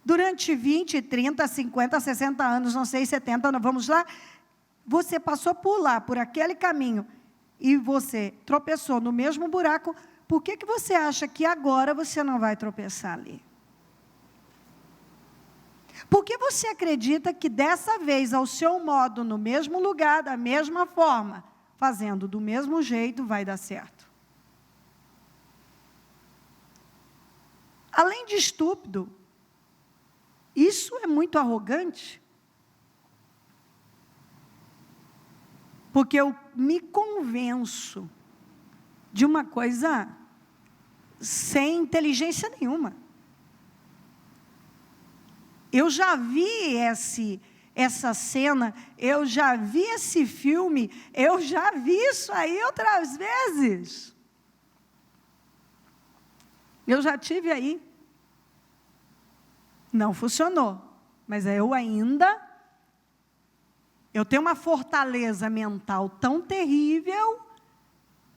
durante 20, 30, 50, 60 anos, não sei, 70, vamos lá, você passou por aquele caminho, e você tropeçou no mesmo buraco, por que você acha que agora você não vai tropeçar ali? Por que você acredita que dessa vez, ao seu modo, no mesmo lugar, da mesma forma, fazendo do mesmo jeito, vai dar certo? Além de estúpido, isso é muito arrogante. Porque eu me convenço de uma coisa sem inteligência nenhuma. Eu já vi essa cena, eu já vi esse filme, eu já vi isso aí outras vezes. Eu já tive aí. Não funcionou, mas eu tenho uma fortaleza mental tão terrível,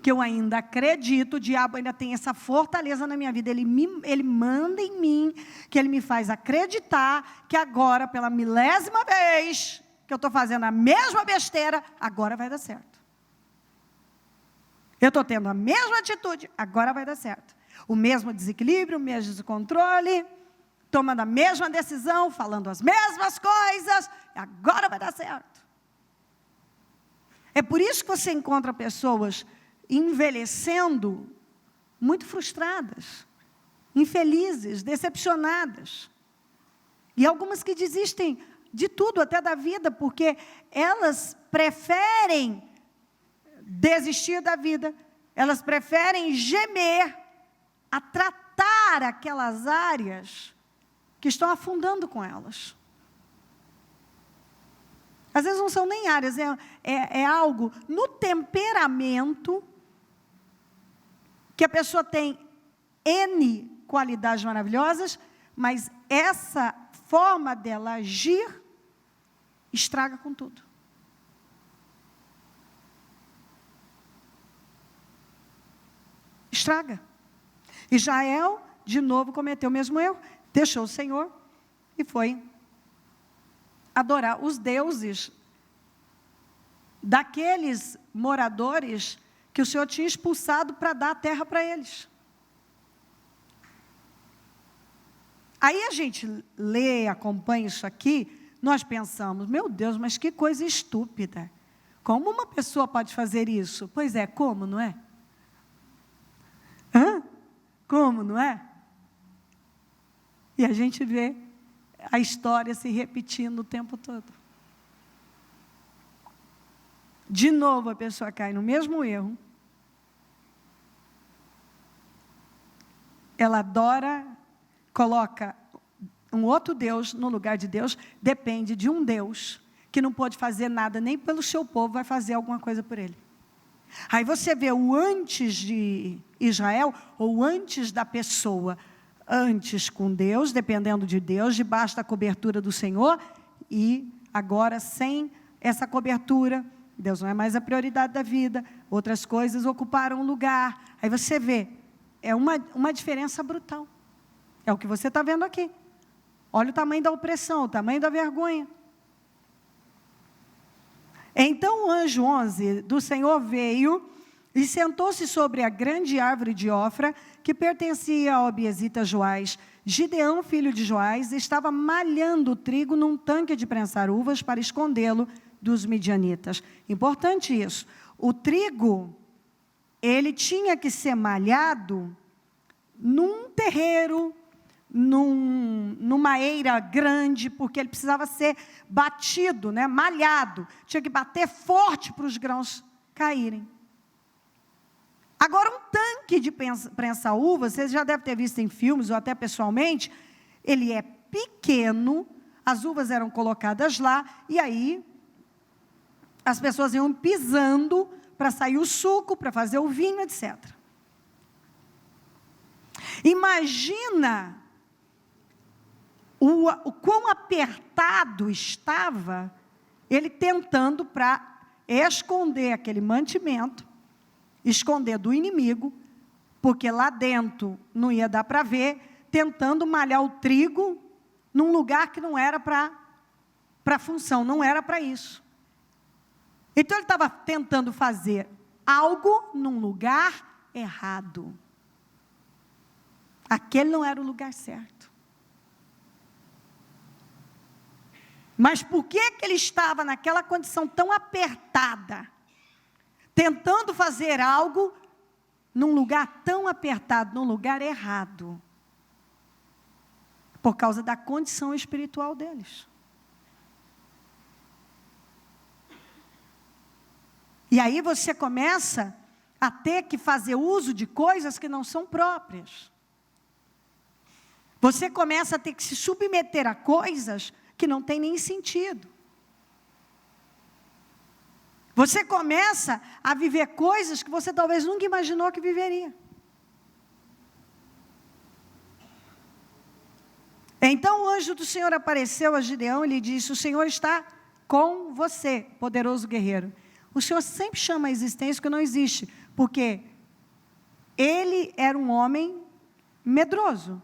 que eu ainda acredito, o diabo ainda tem essa fortaleza na minha vida, ele manda em mim, que ele me faz acreditar, que agora, pela milésima vez, que eu estou fazendo a mesma besteira, agora vai dar certo. Eu estou tendo a mesma atitude, agora vai dar certo. O mesmo desequilíbrio, o mesmo descontrole, tomando a mesma decisão, falando as mesmas coisas, agora vai dar certo. É por isso que você encontra pessoas envelhecendo muito frustradas, infelizes, decepcionadas. E algumas que desistem de tudo, até da vida, porque elas preferem desistir da vida, elas preferem gemer a tratar aquelas áreas que estão afundando com elas. Às vezes não são nem áreas, é algo no temperamento, que a pessoa tem N qualidades maravilhosas, mas essa forma dela agir estraga com tudo. Estraga. Israel, de novo, cometeu o mesmo erro, deixou o Senhor e foi adorar os deuses daqueles moradores que o Senhor tinha expulsado para dar a terra para eles. Aí a gente lê, acompanha isso aqui, nós pensamos, meu Deus, mas que coisa estúpida. Como uma pessoa pode fazer isso? Pois é, como, não é? Como, não é? E a gente vê a história se repetindo o tempo todo. De novo a pessoa cai no mesmo erro. Ela adora, coloca um outro Deus no lugar de Deus, depende de um Deus que não pode fazer nada nem pelo seu povo, vai fazer alguma coisa por ele. Aí você vê o antes de Israel, ou antes da pessoa, antes com Deus, dependendo de Deus, debaixo da cobertura do Senhor, e agora sem essa cobertura, Deus não é mais a prioridade da vida, outras coisas ocuparam o lugar. Aí você vê, é uma diferença brutal. É o que você está vendo aqui. Olha o tamanho da opressão, o tamanho da vergonha. Então o anjo 11 do Senhor veio e sentou-se sobre a grande árvore de Ofra, que pertencia ao Abiezita Joás. Gideão, filho de Joás, estava malhando o trigo num tanque de prensar uvas para escondê-lo dos midianitas. Importante isso. O trigo, ele tinha que ser malhado num terreiro, numa eira grande, porque ele precisava ser batido, né, malhado. Tinha que bater forte para os grãos caírem. Agora, um tanque de prensar uvas, vocês já devem ter visto em filmes, ou até pessoalmente, ele é pequeno, as uvas eram colocadas lá, e aí as pessoas iam pisando para sair o suco, para fazer o vinho, etc. Imagina o quão apertado estava ele tentando para esconder aquele mantimento, esconder do inimigo, porque lá dentro não ia dar para ver, tentando malhar o trigo num lugar que não era para a função, não era para isso. Então ele estava tentando fazer algo num lugar errado. Aquele não era o lugar certo. Mas por que ele estava naquela condição tão apertada, tentando fazer algo num lugar tão apertado, num lugar errado? Por causa da condição espiritual deles. E aí você começa a ter que fazer uso de coisas que não são próprias. Você começa a ter que se submeter a coisas que não tem nem sentido. Você começa a viver coisas que você talvez nunca imaginou que viveria. Então o anjo do Senhor apareceu a Gideão e lhe disse: o Senhor está com você, poderoso guerreiro. O Senhor sempre chama a existência o que não existe, porque ele era um homem medroso.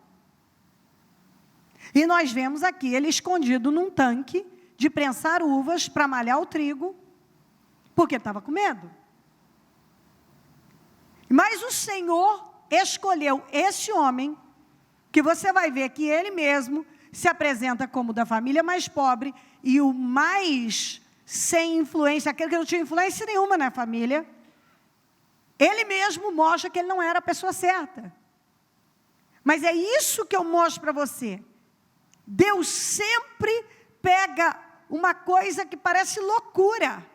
E nós vemos aqui ele escondido num tanque de prensar uvas para malhar o trigo, porque ele estava com medo. Mas o Senhor escolheu esse homem, que você vai ver que ele mesmo se apresenta como da família mais pobre e o mais sem influência, aquele que não tinha influência nenhuma na família. Ele mesmo mostra que ele não era a pessoa certa. Mas é isso que eu mostro para você. Deus sempre pega uma coisa que parece loucura.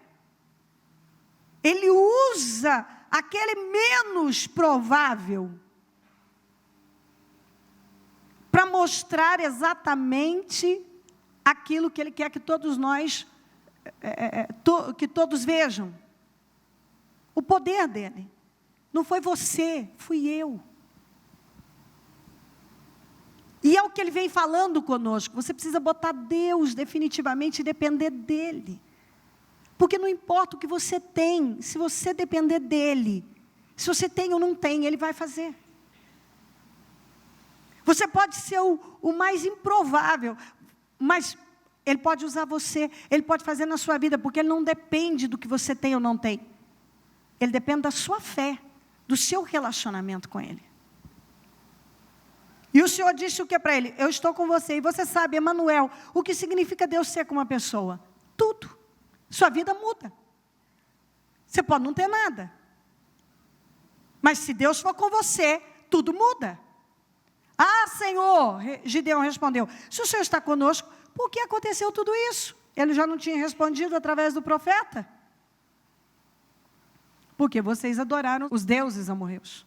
Ele usa aquele menos provável para mostrar exatamente aquilo que Ele quer que todos nós, que todos vejam. O poder dEle. Não foi você, fui eu. E é o que Ele vem falando conosco. Você precisa botar Deus definitivamente e depender dEle. Porque não importa o que você tem, se você depender dEle, se você tem ou não tem, Ele vai fazer. Você pode ser o mais improvável, mas Ele pode usar você, Ele pode fazer na sua vida, porque Ele não depende do que você tem ou não tem. Ele depende da sua fé, do seu relacionamento com Ele. E o Senhor disse o que para ele? Eu estou com você. E você sabe, Emanuel, o que significa Deus ser com uma pessoa? Tudo. Sua vida muda. Você pode não ter nada. Mas se Deus for com você, tudo muda. Ah, Senhor, Gideão respondeu, se o Senhor está conosco, por que aconteceu tudo isso? Ele já não tinha respondido através do profeta. Porque vocês adoraram os deuses amorreus.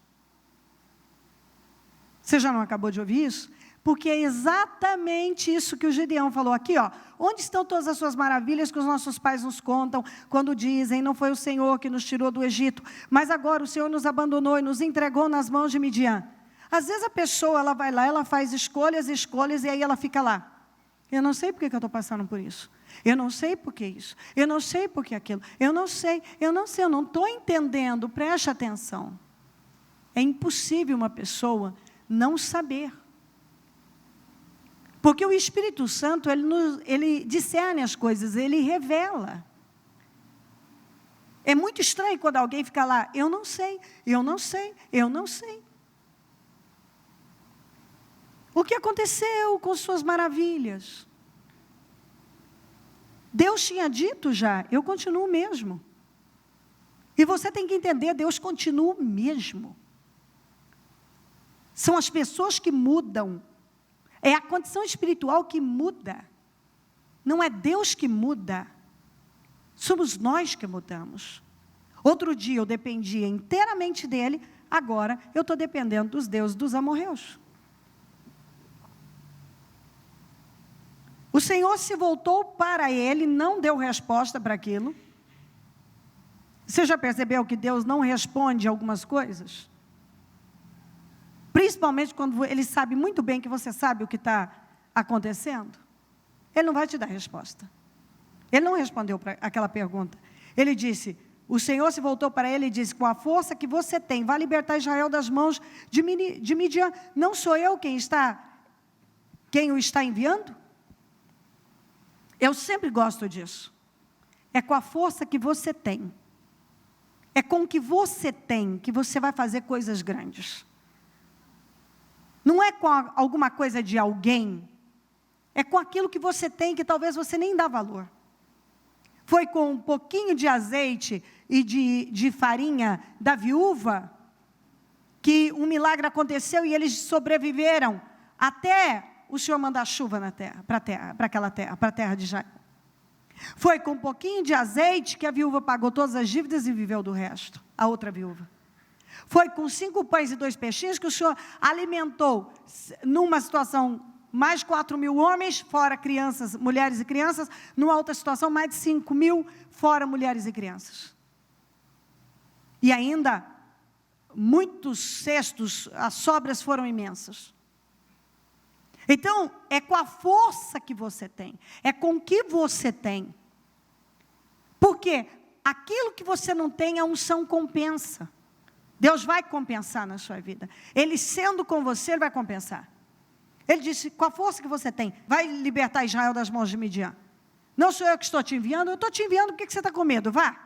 Você já não acabou de ouvir isso? Porque é exatamente isso que o Gideão falou aqui, ó. Onde estão todas as suas maravilhas que os nossos pais nos contam, quando dizem, não foi o Senhor que nos tirou do Egito, mas agora o Senhor nos abandonou e nos entregou nas mãos de Midian. Às vezes a pessoa, ela vai lá, ela faz escolhas, e aí ela fica lá. Eu não sei porque que eu estou passando por isso. Eu não sei por que isso. Eu não sei por que aquilo. Eu não sei, eu não estou entendendo. Preste atenção. É impossível uma pessoa não saber. Porque o Espírito Santo, ele discerne as coisas, ele revela. É muito estranho quando alguém fica lá, eu não sei, eu não sei, eu não sei. O que aconteceu com suas maravilhas? Deus tinha dito já, eu continuo mesmo. E você tem que entender, Deus continua o mesmo. São as pessoas que mudam. É a condição espiritual que muda. Não é Deus que muda. Somos nós que mudamos. Outro dia eu dependia inteiramente dele, agora eu estou dependendo dos deuses dos amorreus. O Senhor se voltou para ele, não deu resposta para aquilo. Você já percebeu que Deus não responde algumas coisas? Principalmente quando ele sabe muito bem que você sabe o que está acontecendo. Ele não vai te dar resposta. Ele não respondeu para aquela pergunta. Ele disse, o Senhor se voltou para ele e disse, com a força que você tem, vai libertar Israel das mãos de Midian. Não sou eu quem o está enviando? Eu sempre gosto disso. É com a força que você tem. É com o que você tem que você vai fazer coisas grandes. Não é com alguma coisa de alguém. É com aquilo que você tem que talvez você nem dá valor. Foi com um pouquinho de azeite e de farinha da viúva que um milagre aconteceu e eles sobreviveram até o Senhor mandar chuva na terra, para aquela terra, para a terra de Israel. Foi com um pouquinho de azeite que a viúva pagou todas as dívidas e viveu do resto, a outra viúva. Foi com 5 pães e 2 peixinhos que o Senhor alimentou, numa situação, mais 4.000 homens, fora crianças, mulheres e crianças, numa outra situação, mais de 5.000, fora mulheres e crianças. E ainda, muitos cestos, as sobras foram imensas. Então, é com a força que você tem, é com o que você tem. Porque aquilo que você não tem, a unção compensa. Deus vai compensar na sua vida. Ele sendo com você, Ele vai compensar. Ele disse, com a força que você tem, vai libertar Israel das mãos de Midian. Não sou eu que estou te enviando, eu estou te enviando porque você está com medo, vá.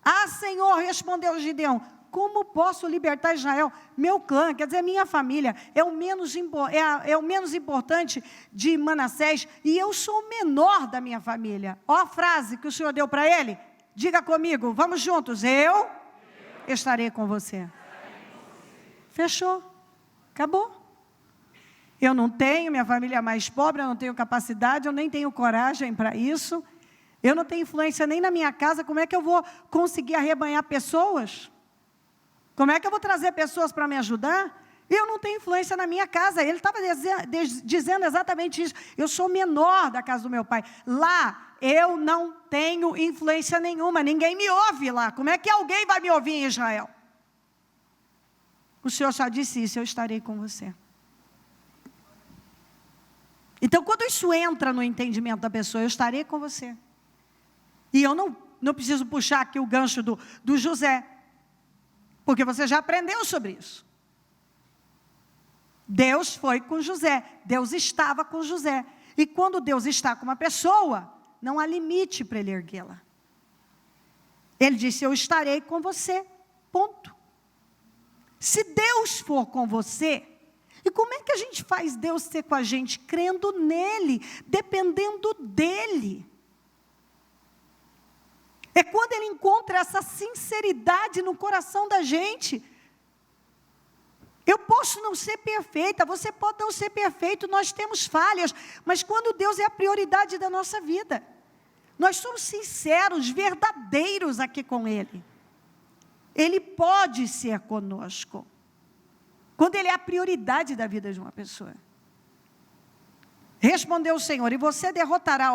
Ah, Senhor, respondeu Gideão, como posso libertar Israel? Meu clã, quer dizer, minha família, é o menos importante de Manassés, e eu sou o menor da minha família. Ó a frase que o Senhor deu para ele, diga comigo, vamos juntos, eu estarei com você. Fechou, acabou. Eu não tenho, minha família é mais pobre, eu não tenho capacidade, eu nem tenho coragem para isso, eu não tenho influência nem na minha casa, como é que eu vou conseguir arrebanhar pessoas? Como é que eu vou trazer pessoas para me ajudar? Eu não tenho influência na minha casa. Ele estava dizendo exatamente isso. Eu sou menor da casa do meu pai. Lá, eu não tenho influência nenhuma. Ninguém me ouve lá. Como é que alguém vai me ouvir em Israel? O Senhor só disse isso, eu estarei com você. Então, quando isso entra no entendimento da pessoa, eu estarei com você. E eu não preciso puxar aqui o gancho do José. Porque você já aprendeu sobre isso. Deus foi com José. Deus estava com José. E quando Deus está com uma pessoa, não há limite para ele erguê-la. Ele disse, eu estarei com você. Ponto. Se Deus for com você, E como é que a gente faz Deus ser com a gente? Crendo nele, dependendo dele. É quando ele encontra essa sinceridade no coração da gente. Eu posso não ser perfeita, você pode não ser perfeito, nós temos falhas, mas quando Deus é a prioridade da nossa vida, nós somos sinceros, verdadeiros aqui com Ele. Ele pode ser conosco. Quando Ele é a prioridade da vida de uma pessoa. Respondeu o Senhor, e você derrotará,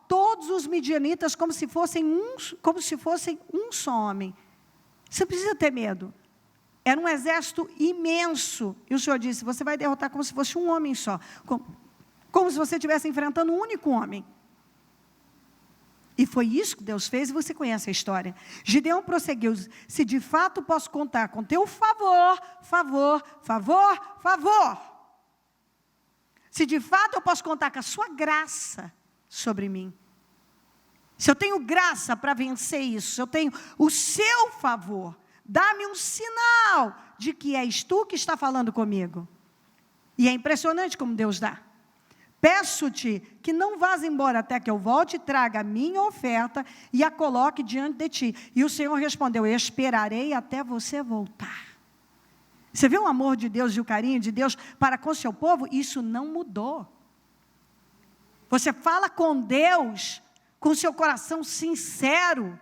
todos os midianitas como se fossem um só homem. Você não precisa ter medo. Era um exército imenso. E o Senhor disse, você vai derrotar como se fosse um homem só. Como se você estivesse enfrentando um único homem. E foi isso que Deus fez, e você conhece a história. Gideão prosseguiu, se de fato posso contar com teu favor. Se de fato eu posso contar com a sua graça sobre mim. Se eu tenho graça para vencer isso, se eu tenho o seu favor, dá-me um sinal de que és tu que está falando comigo. E é impressionante como Deus dá. Peço-te que não vás embora até que eu volte e traga a minha oferta e a coloque diante de ti. E o Senhor respondeu, eu esperarei até você voltar. Você vê o amor de Deus e o carinho de Deus para com o seu povo? Isso não mudou. Você fala com Deus, com o seu coração sincero,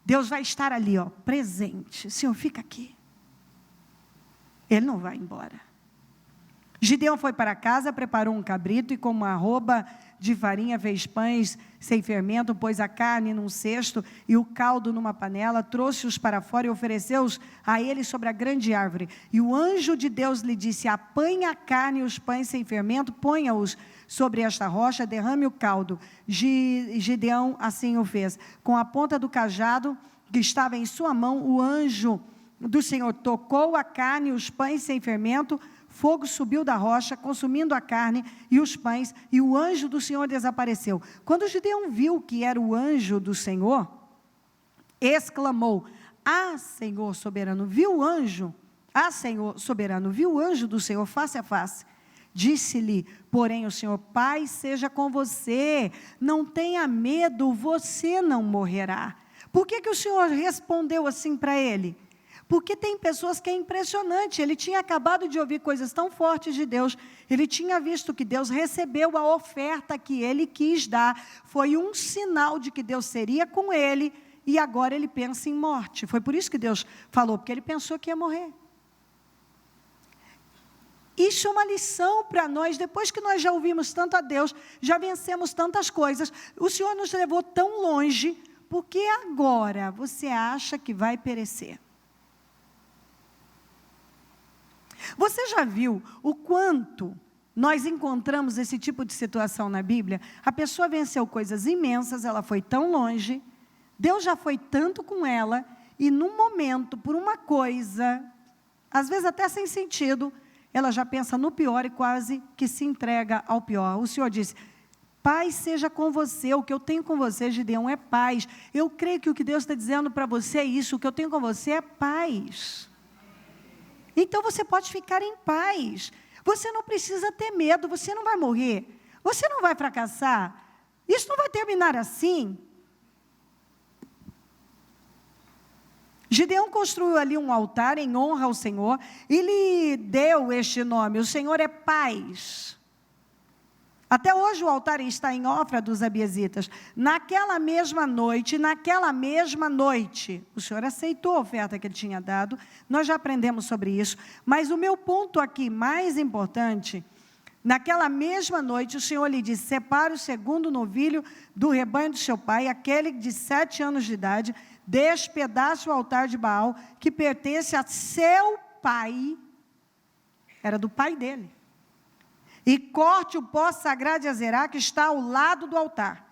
Deus vai estar ali, presente. Senhor, fica aqui. Ele não vai embora. Gideão foi para casa, preparou um cabrito e com uma arroba de farinha fez pães sem fermento, pôs a carne num cesto e o caldo numa panela, trouxe-os para fora e ofereceu-os a ele sobre a grande árvore. E o anjo de Deus lhe disse, apanha a carne e os pães sem fermento, ponha-os sobre esta rocha, derrame o caldo. Gideão assim o fez. Com a ponta do cajado que estava em sua mão, o anjo do Senhor tocou a carne e os pães sem fermento, fogo subiu da rocha, consumindo a carne e os pães, e o anjo do Senhor desapareceu. Quando Gideão viu que era o anjo do Senhor, exclamou, Senhor soberano, viu o anjo? Senhor soberano, viu o anjo do Senhor face a face? Disse-lhe, porém, o Senhor, paz seja com você, não tenha medo, você não morrerá. Por que o Senhor respondeu assim para ele? Porque tem pessoas que é impressionante, ele tinha acabado de ouvir coisas tão fortes de Deus, ele tinha visto que Deus recebeu a oferta que ele quis dar, foi um sinal de que Deus seria com ele, e agora ele pensa em morte. Foi por isso que Deus falou, porque ele pensou que ia morrer. Isso é uma lição para nós, depois que nós já ouvimos tanto a Deus, já vencemos tantas coisas, o Senhor nos levou tão longe, porque agora você acha que vai perecer? Você já viu o quanto nós encontramos esse tipo de situação na Bíblia? A pessoa venceu coisas imensas, ela foi tão longe, Deus já foi tanto com ela, e num momento, por uma coisa, às vezes até sem sentido, ela já pensa no pior e quase que se entrega ao pior. O Senhor disse, paz seja com você, o que eu tenho com você, Gideão, é paz. Eu creio que o que Deus está dizendo para você é isso, o que eu tenho com você é paz. Então você pode ficar em paz, você não precisa ter medo, você não vai morrer, você não vai fracassar, isso não vai terminar assim. Gideão construiu ali um altar em honra ao Senhor, e lhe deu este nome, o Senhor é paz. Até hoje o altar está em Ofra dos Abiezitas. Naquela mesma noite, o Senhor aceitou a oferta que ele tinha dado, nós já aprendemos sobre isso, mas o meu ponto aqui mais importante, naquela mesma noite o Senhor lhe disse, separe o segundo novilho do rebanho do seu pai, aquele de 7 anos de idade, despedace o altar de Baal, que pertence a seu pai, era do pai dele. E corte o pó sagrado de Azerá, que está ao lado do altar.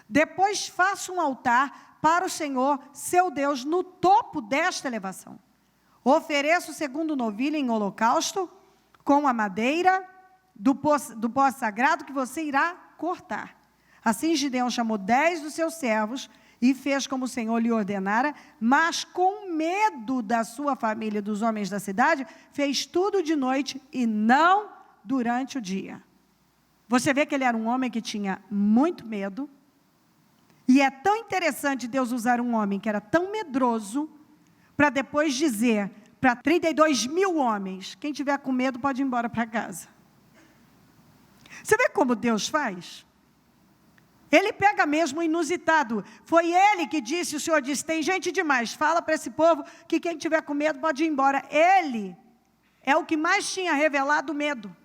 Depois faça um altar para o Senhor, seu Deus, no topo desta elevação. Ofereça o segundo novilho em holocausto, com a madeira do pó sagrado que você irá cortar. Assim Gideão chamou 10 dos seus servos, e fez como o Senhor lhe ordenara, mas com medo da sua família e dos homens da cidade, fez tudo de noite e não durante o dia. Você vê que ele era um homem que tinha muito medo, e é tão interessante Deus usar um homem que era tão medroso, para depois dizer para 32 mil homens, quem tiver com medo pode ir embora para casa. Você vê como Deus faz? Ele pega mesmo o inusitado. Foi ele que disse, o Senhor disse, tem gente demais, fala para esse povo que quem tiver com medo pode ir embora. Ele é o que mais tinha revelado o medo.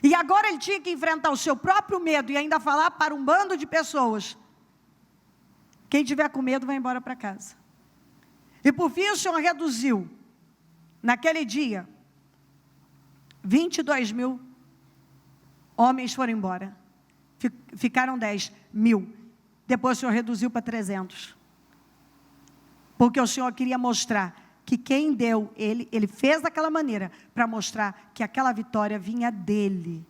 E agora ele tinha que enfrentar o seu próprio medo e ainda falar para um bando de pessoas. Quem tiver com medo vai embora para casa. E por fim o Senhor reduziu, naquele dia, 22 mil homens foram embora. Ficaram 10 mil. Depois o Senhor reduziu para 300. Porque o Senhor queria mostrar que quem deu, ele fez daquela maneira, para mostrar que aquela vitória vinha dele.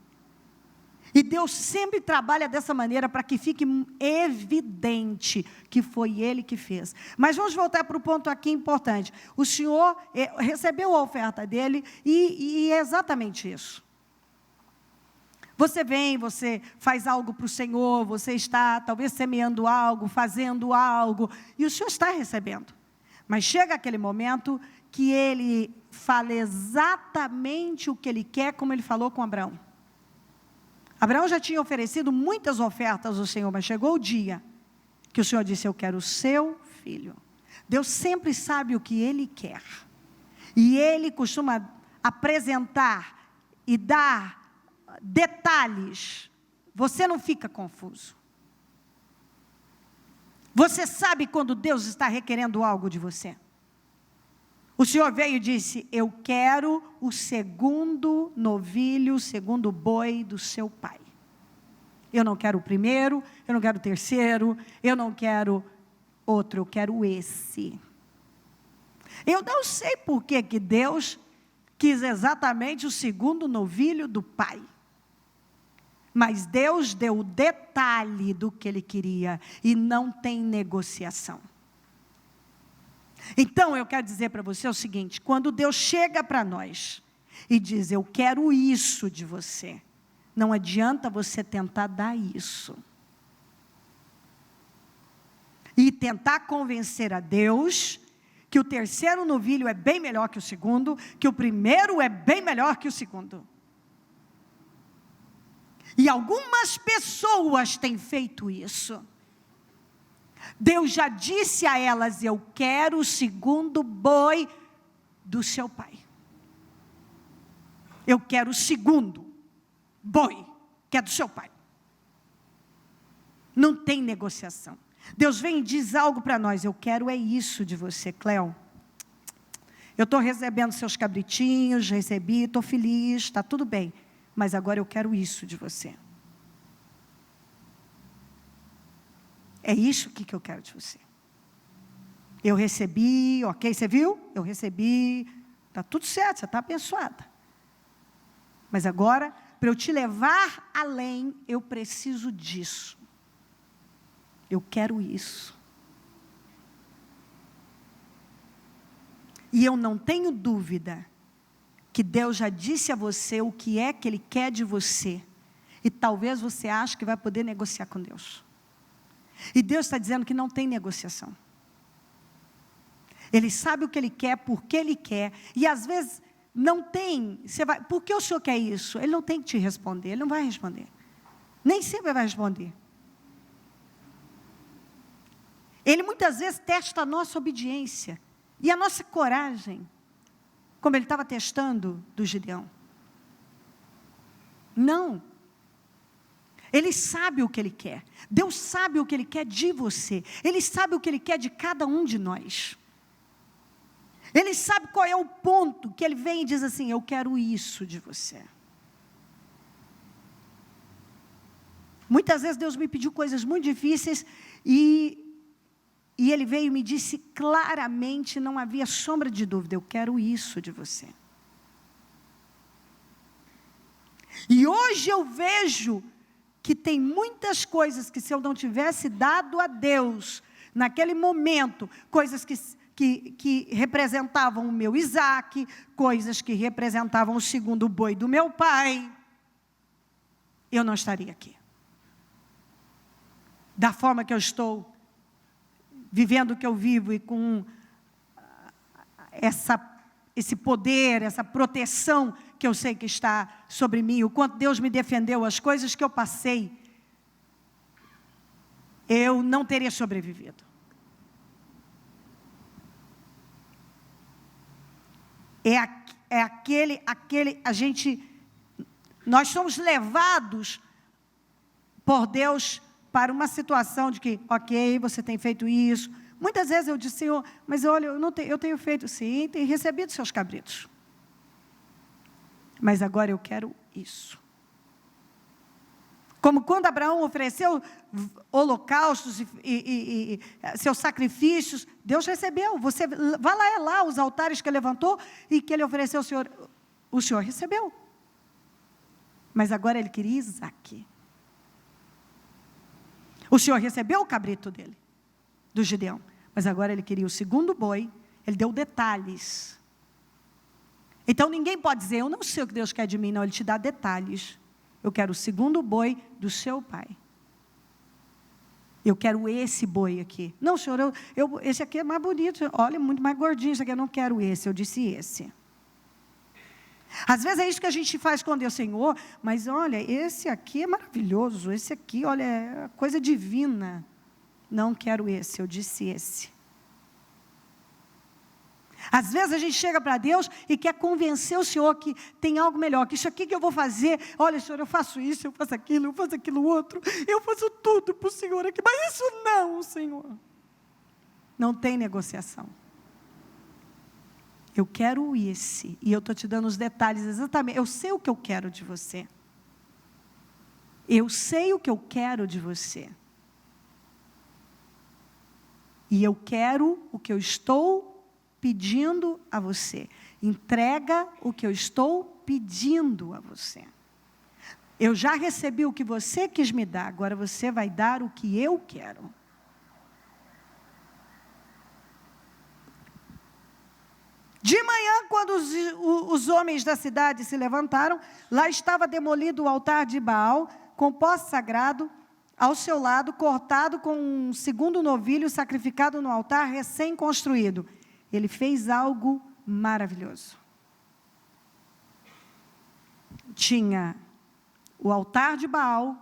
E Deus sempre trabalha dessa maneira, para que fique evidente que foi ele que fez. Mas vamos voltar para o ponto aqui importante. O Senhor recebeu a oferta dele, e é exatamente isso. Você vem, você faz algo para o Senhor, você está talvez semeando algo, fazendo algo, e o Senhor está recebendo. Mas chega aquele momento que ele fala exatamente o que ele quer, como ele falou com Abraão. Abraão já tinha oferecido muitas ofertas ao Senhor, mas chegou o dia que o Senhor disse, eu quero o seu filho. Deus sempre sabe o que ele quer. E ele costuma apresentar e dar detalhes. Você não fica confuso. Você sabe quando Deus está requerendo algo de você. O Senhor veio e disse, eu quero o segundo novilho, o segundo boi do seu pai. Eu não quero o primeiro, eu não quero o terceiro, eu não quero outro, eu quero esse. Eu não sei por que Deus quis exatamente o segundo novilho do pai. Mas Deus deu o detalhe do que ele queria, e não tem negociação. Então eu quero dizer para você o seguinte, quando Deus chega para nós e diz, eu quero isso de você, não adianta você tentar dar isso. E tentar convencer a Deus que o terceiro novilho é bem melhor que o segundo, que o primeiro é bem melhor que o segundo. E algumas pessoas têm feito isso. Deus já disse a elas, eu quero o segundo boi do seu pai. Eu quero o segundo boi, que é do seu pai. Não tem negociação. Deus vem e diz algo para nós, eu quero é isso de você, Cléo. Eu estou recebendo seus cabritinhos, recebi, estou feliz, está tudo bem. Mas agora eu quero isso de você. É isso que eu quero de você. Eu recebi, ok, você viu? Eu recebi, está tudo certo, você está abençoada. Mas agora, para eu te levar além, eu preciso disso. Eu quero isso. E eu não tenho dúvida que Deus já disse a você o que é que Ele quer de você. E talvez você ache que vai poder negociar com Deus. E Deus está dizendo que não tem negociação. Ele sabe o que Ele quer, por que Ele quer. E às vezes não tem. Por que o Senhor quer isso? Ele não tem que te responder, Ele não vai responder. Nem sempre vai responder. Ele muitas vezes testa a nossa obediência. E a nossa coragem. Como ele estava testando do Gideão. Não. Ele sabe o que Ele quer. Deus sabe o que Ele quer de você. Ele sabe o que Ele quer de cada um de nós. Ele sabe qual é o ponto que Ele vem e diz assim, eu quero isso de você. Muitas vezes Deus me pediu coisas muito difíceis e Ele veio e me disse claramente, não havia sombra de dúvida, eu quero isso de você. E hoje eu vejo que tem muitas coisas que, se eu não tivesse dado a Deus, naquele momento, coisas que representavam o meu Isaac, coisas que representavam o segundo boi do meu pai, eu não estaria aqui. Da forma que eu estou, vivendo o que eu vivo e com esse poder, essa proteção que eu sei que está sobre mim, o quanto Deus me defendeu, as coisas que eu passei, eu não teria sobrevivido. Nós somos levados por Deus para uma situação de que, ok, você tem feito isso. Muitas vezes eu disse, Senhor, mas olha, eu tenho feito, sim, tenho recebido seus cabritos. Mas agora eu quero isso. Como quando Abraão ofereceu holocaustos e seus sacrifícios, Deus recebeu. Você vá lá os altares que ele levantou e que ele ofereceu ao Senhor. O Senhor recebeu. Mas agora ele queria Isaac. O Senhor recebeu o cabrito dele, do Gideão. Mas agora ele queria o segundo boi. Ele deu detalhes. Então ninguém pode dizer, eu não sei o que Deus quer de mim. Não, ele te dá detalhes. Eu quero o segundo boi do seu pai. Eu quero esse boi aqui. Não, Senhor, esse aqui é mais bonito. Olha, muito mais gordinho. Esse aqui eu não quero esse. Eu disse esse. Às vezes é isso que a gente faz com Deus, Senhor. Mas olha, esse aqui é maravilhoso. Esse aqui, olha, é coisa divina. Não quero esse. Eu disse esse. Às vezes a gente chega para Deus e quer convencer o Senhor que tem algo melhor, que isso aqui que eu vou fazer, olha, Senhor, eu faço isso, eu faço aquilo outro, eu faço tudo para o Senhor aqui, mas isso não, Senhor. Não tem negociação. Eu quero esse, e eu estou te dando os detalhes exatamente, eu sei o que eu quero de você. Eu sei o que eu quero de você. E eu quero o que eu estou pedindo a você. Entrega o que eu estou pedindo a você. Eu já recebi o que você quis me dar, agora você vai dar o que eu quero. De manhã, quando os homens da cidade se levantaram, lá estava demolido o altar de Baal, com poste sagrado ao seu lado, cortado com um segundo novilho sacrificado no altar recém-construído. Ele fez algo maravilhoso. Tinha o altar de Baal,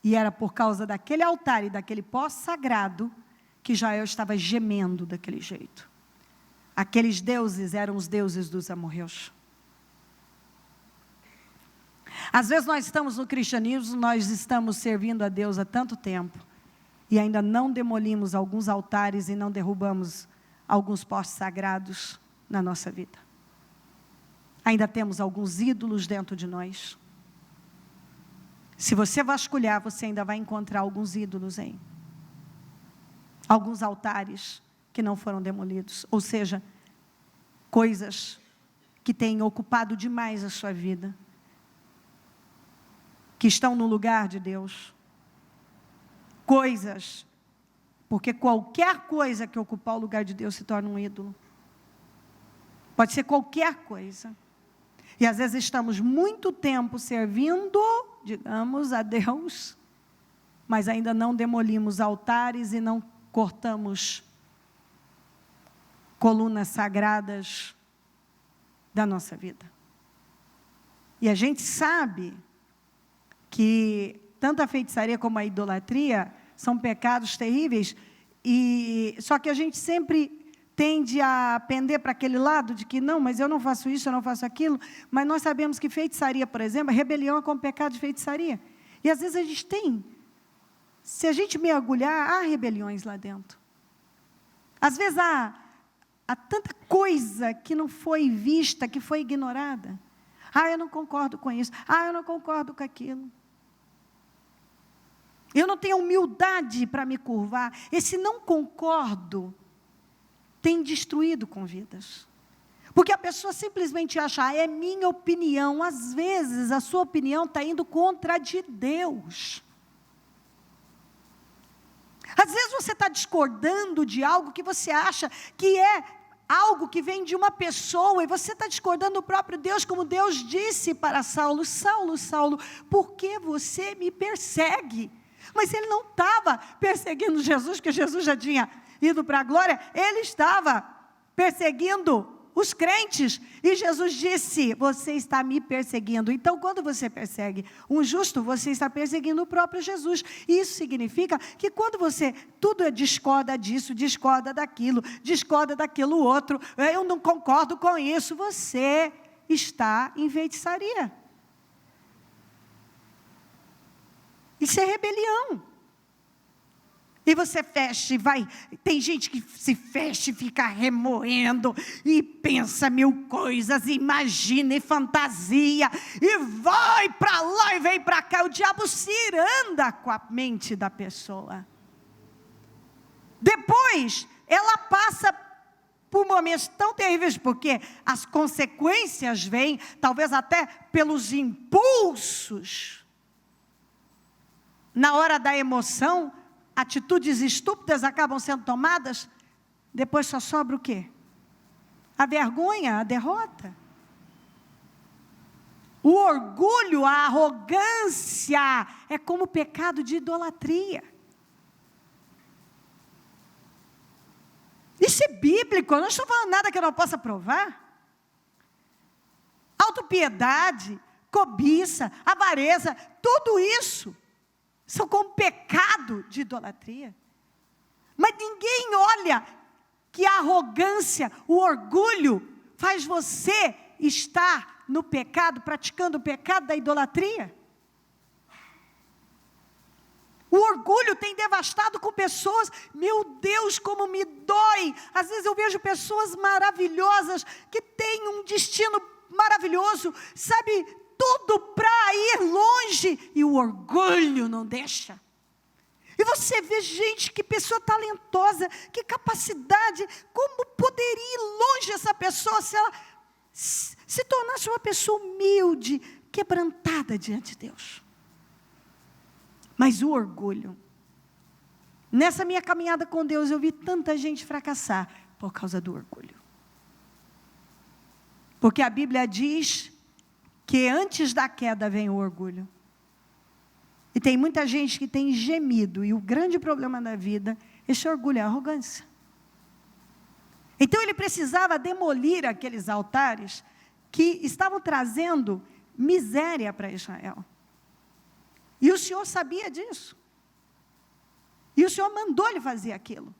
e era por causa daquele altar e daquele poste sagrado que Israel estava gemendo daquele jeito. Aqueles deuses eram os deuses dos amorreus. Às vezes nós estamos no cristianismo, nós estamos servindo a Deus há tanto tempo, e ainda não demolimos alguns altares e não derrubamos alguns postes sagrados na nossa vida. Ainda temos alguns ídolos dentro de nós. Se você vasculhar, você ainda vai encontrar alguns ídolos aí. Alguns altares que não foram demolidos. Ou seja, coisas que têm ocupado demais a sua vida. Que estão no lugar de Deus. Coisas. Porque qualquer coisa que ocupar o lugar de Deus se torna um ídolo. Pode ser qualquer coisa. E às vezes estamos muito tempo servindo, digamos, a Deus, mas ainda não demolimos altares e não cortamos colunas sagradas da nossa vida. E a gente sabe que tanto a feitiçaria como a idolatria são pecados terríveis, só que a gente sempre tende a pender para aquele lado de que não, mas eu não faço isso, eu não faço aquilo, mas nós sabemos que feitiçaria, por exemplo, rebelião é como pecado de feitiçaria. E às vezes a gente tem, se a gente mergulhar, há rebeliões lá dentro. Às vezes há tanta coisa que não foi vista, que foi ignorada. Eu não concordo com isso. Eu não concordo com aquilo. Eu não tenho humildade para me curvar. Esse não concordo tem destruído com vidas. Porque a pessoa simplesmente acha, é minha opinião. Às vezes, a sua opinião está indo contra a de Deus. Às vezes você está discordando de algo que você acha que é algo que vem de uma pessoa, e você está discordando do próprio Deus, como Deus disse para Saulo, Saulo, Saulo, por que você me persegue? Mas ele não estava perseguindo Jesus, porque Jesus já tinha ido para a glória, ele estava perseguindo os crentes, e Jesus disse, você está me perseguindo. Então, quando você persegue um justo, você está perseguindo o próprio Jesus. Isso significa que quando você, discorda disso, discorda daquilo outro, eu não concordo com isso, você está em feitiçaria. Isso é rebelião. E você fecha e vai, tem gente que se fecha e fica remoendo, e pensa mil coisas, imagina e fantasia, e vai para lá e vem para cá, o diabo se iranda com a mente da pessoa. Depois, ela passa por momentos tão terríveis, porque as consequências vêm, talvez até pelos impulsos, na hora da emoção, atitudes estúpidas acabam sendo tomadas, depois só sobra o quê? A vergonha, a derrota. O orgulho, a arrogância, é como o pecado de idolatria. Isso é bíblico, eu não estou falando nada que eu não possa provar. Autopiedade, cobiça, avareza, tudo isso são como pecado de idolatria. Mas ninguém olha que a arrogância, o orgulho, faz você estar no pecado, praticando o pecado da idolatria. O orgulho tem devastado com pessoas, meu Deus, como me dói. Às vezes eu vejo pessoas maravilhosas, que têm um destino maravilhoso, sabe, tudo para ir longe, e o orgulho não deixa. E você vê gente, que pessoa talentosa, que capacidade, como poderia ir longe essa pessoa, se ela se tornasse uma pessoa humilde, quebrantada diante de Deus. Mas o orgulho, nessa minha caminhada com Deus, eu vi tanta gente fracassar, por causa do orgulho. Porque a Bíblia diz que antes da queda vem o orgulho. E tem muita gente que tem gemido, e o grande problema da vida, esse orgulho, é a arrogância. Então ele precisava demolir aqueles altares que estavam trazendo miséria para Israel. E o Senhor sabia disso. E o Senhor mandou ele fazer aquilo.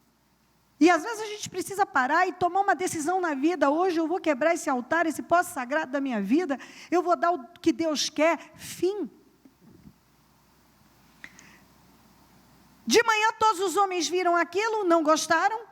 E às vezes a gente precisa parar e tomar uma decisão na vida. Hoje eu vou quebrar esse altar, esse poço sagrado da minha vida. Eu vou dar o que Deus quer. Fim. De manhã todos os homens viram aquilo, não gostaram,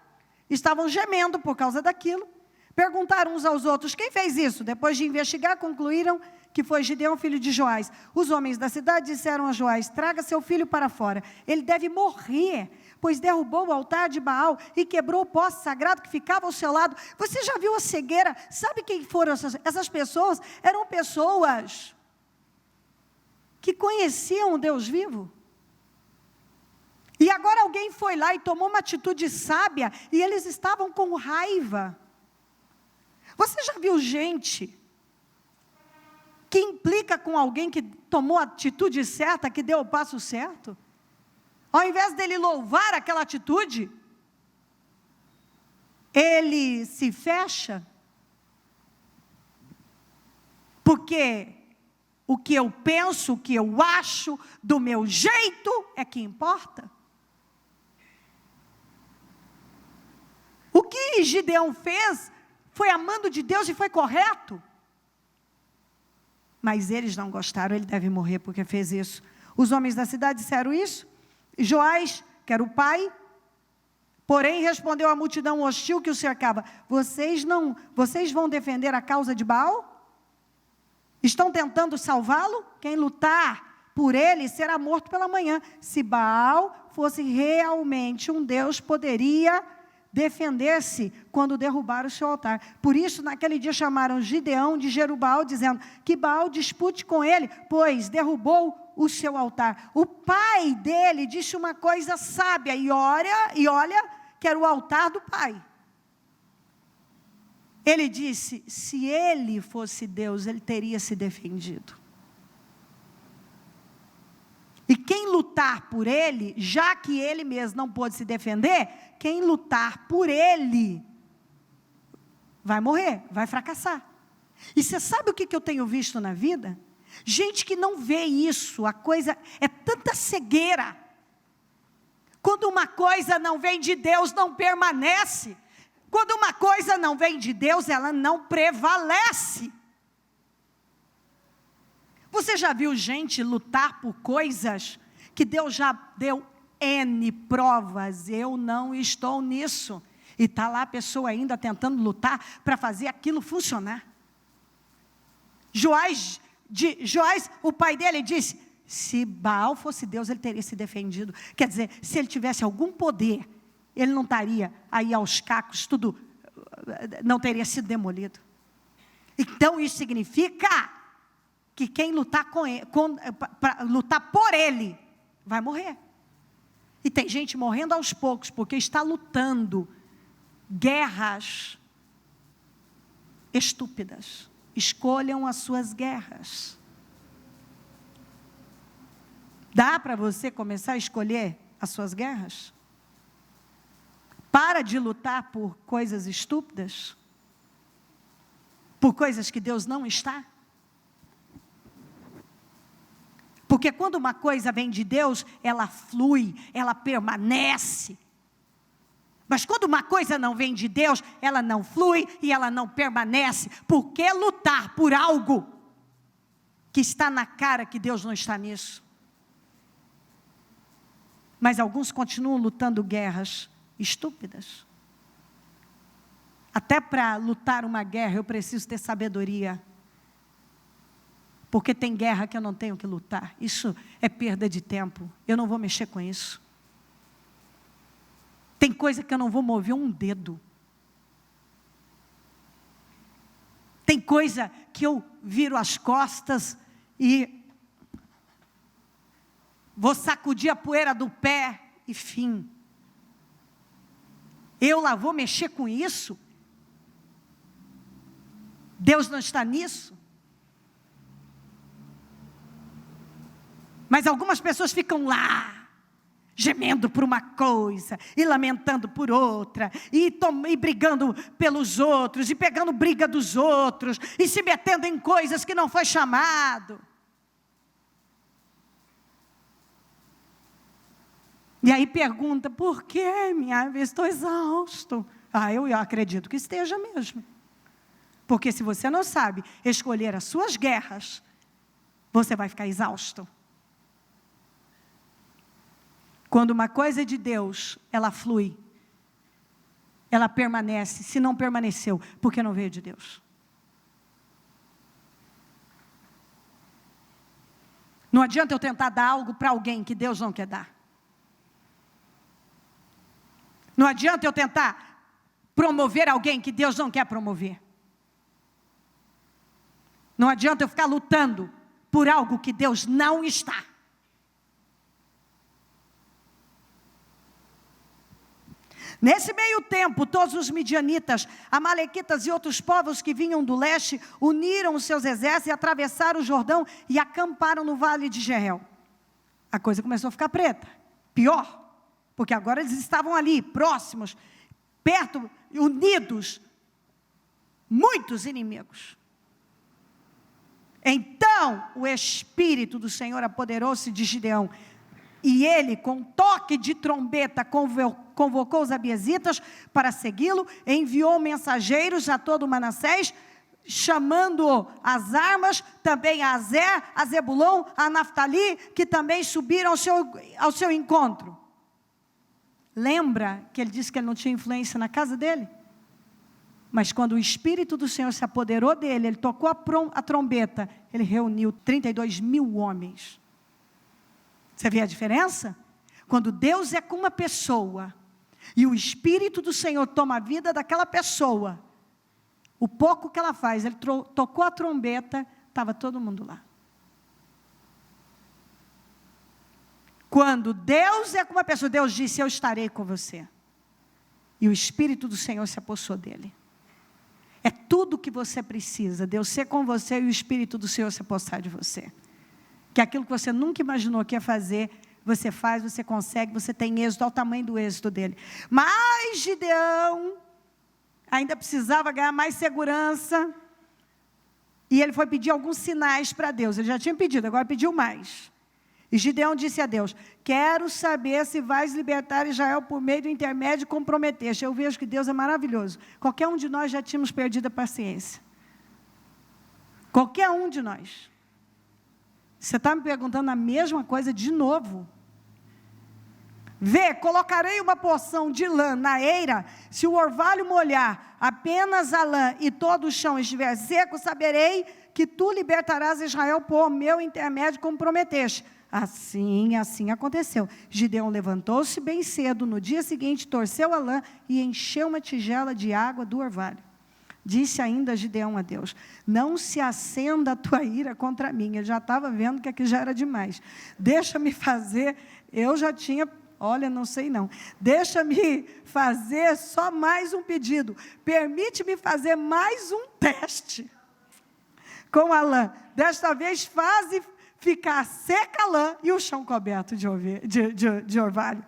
estavam gemendo por causa daquilo. Perguntaram uns aos outros, quem fez isso? Depois de investigar, concluíram que foi Gideão, filho de Joás. Os homens da cidade disseram a Joás, traga seu filho para fora. Ele deve morrer, pois derrubou o altar de Baal e quebrou o poste sagrado que ficava ao seu lado. Você já viu a cegueira? Sabe quem foram essas pessoas? Eram pessoas que conheciam o Deus vivo. E agora alguém foi lá e tomou uma atitude sábia, e eles estavam com raiva. Você já viu gente que implica com alguém que tomou a atitude certa, que deu o passo certo? Ao invés dele louvar aquela atitude, ele se fecha, porque o que eu penso, o que eu acho, do meu jeito, é que importa. O que Gideão fez foi amando de Deus e foi correto. Mas eles não gostaram, ele deve morrer porque fez isso. Os homens da cidade disseram isso. Joás, que era o pai, porém respondeu à multidão hostil que o cercava, vocês vão defender a causa de Baal? Estão tentando salvá-lo? Quem lutar por ele será morto pela manhã. Se Baal fosse realmente um Deus, poderia defender-se quando derrubar o seu altar. Por isso, naquele dia chamaram Gideão de Jerubbaal, dizendo que Baal dispute com ele, pois derrubou o seu altar. O pai dele disse uma coisa sábia, e olha que era o altar do pai. Ele disse, se ele fosse Deus, ele teria se defendido. E quem lutar por ele, já que ele mesmo não pôde se defender, quem lutar por ele, vai morrer, vai fracassar. E você sabe o que eu tenho visto na vida? Gente que não vê isso, a coisa é tanta cegueira. Quando uma coisa não vem de Deus, não permanece. Quando uma coisa não vem de Deus, ela não prevalece. Você já viu gente lutar por coisas que Deus já deu N provas? Eu não estou nisso. E está lá a pessoa ainda tentando lutar para fazer aquilo funcionar. Joás, o pai dele disse, se Baal fosse Deus, ele teria se defendido. Quer dizer, se ele tivesse algum poder, ele não estaria aí aos cacos, tudo não teria sido demolido. Então isso significa que quem lutar lutar por ele, vai morrer. E tem gente morrendo aos poucos, porque está lutando guerras estúpidas. Escolham as suas guerras. Dá para você começar a escolher as suas guerras? Para de lutar por coisas estúpidas, por coisas que Deus não está. Porque quando uma coisa vem de Deus, ela flui, ela permanece. Mas quando uma coisa não vem de Deus, ela não flui e ela não permanece. Por que lutar por algo que está na cara que Deus não está nisso? Mas alguns continuam lutando guerras estúpidas. Até para lutar uma guerra eu preciso ter sabedoria. Porque tem guerra que eu não tenho que lutar. Isso é perda de tempo. Eu não vou mexer com isso. Tem coisa que eu não vou mover um dedo. Tem coisa que eu viro as costas e vou sacudir a poeira do pé e fim. Eu lá vou mexer com isso? Deus não está nisso? Mas algumas pessoas ficam lá, gemendo por uma coisa, e lamentando por outra, e brigando pelos outros, e pegando briga dos outros, e se metendo em coisas que não foi chamado. E aí pergunta, por que minha vez? Estou exausto. Eu acredito que esteja mesmo. Porque se você não sabe escolher as suas guerras, você vai ficar exausto. Quando uma coisa é de Deus, ela flui, ela permanece. Se não permaneceu, porque não veio de Deus. Não adianta eu tentar dar algo para alguém que Deus não quer dar. Não adianta eu tentar promover alguém que Deus não quer promover. Não adianta eu ficar lutando por algo que Deus não está. Nesse meio tempo, todos os midianitas, amalequitas e outros povos que vinham do leste, uniram os seus exércitos e atravessaram o Jordão e acamparam no vale de Jerel. A coisa começou a ficar preta, pior, porque agora eles estavam ali, próximos, perto, unidos, muitos inimigos. Então, o Espírito do Senhor apoderou-se de Gideão, e ele, com toque de trombeta, convocou os abiesitas para segui-lo, enviou mensageiros a todo Manassés, chamando as armas, também a Azer, a Zebulon, a Naftali, que também subiram ao seu encontro. Lembra que ele disse que ele não tinha influência na casa dele? Mas quando o Espírito do Senhor se apoderou dele, ele tocou a trombeta, ele reuniu 32 mil homens. Você vê a diferença? Quando Deus é com uma pessoa, e o Espírito do Senhor toma a vida daquela pessoa, o pouco que ela faz, ele tocou a trombeta, estava todo mundo lá. Quando Deus é com uma pessoa, Deus disse, eu estarei com você. E o Espírito do Senhor se apossou dele. É tudo o que você precisa, Deus ser com você e o Espírito do Senhor se apossar de você. Que aquilo que você nunca imaginou que ia fazer, você faz, você consegue, você tem êxito, olha o tamanho do êxito dele. Mas Gideão ainda precisava ganhar mais segurança, e ele foi pedir alguns sinais para Deus. Ele já tinha pedido, agora pediu mais. E Gideão disse a Deus, quero saber se vais libertar Israel por meio do intermédio comprometeste. Eu vejo que Deus é maravilhoso. Qualquer um de nós já tínhamos perdido a paciência. Qualquer um de nós. Você está me perguntando a mesma coisa de novo. Vê, colocarei uma porção de lã na eira, se o orvalho molhar apenas a lã e todo o chão estiver seco, saberei que tu libertarás Israel por meu intermédio como prometeste. Assim aconteceu. Gideão levantou-se bem cedo, no dia seguinte torceu a lã e encheu uma tigela de água do orvalho. Disse ainda Gideão a Deus, não se acenda a tua ira contra mim. Ele já estava vendo que aqui já era demais. Deixa-me fazer, eu já tinha, olha, não sei não. Deixa-me fazer só mais um pedido. Permite-me fazer mais um teste com a lã. Desta vez faze ficar seca a lã e o chão coberto de orvalho.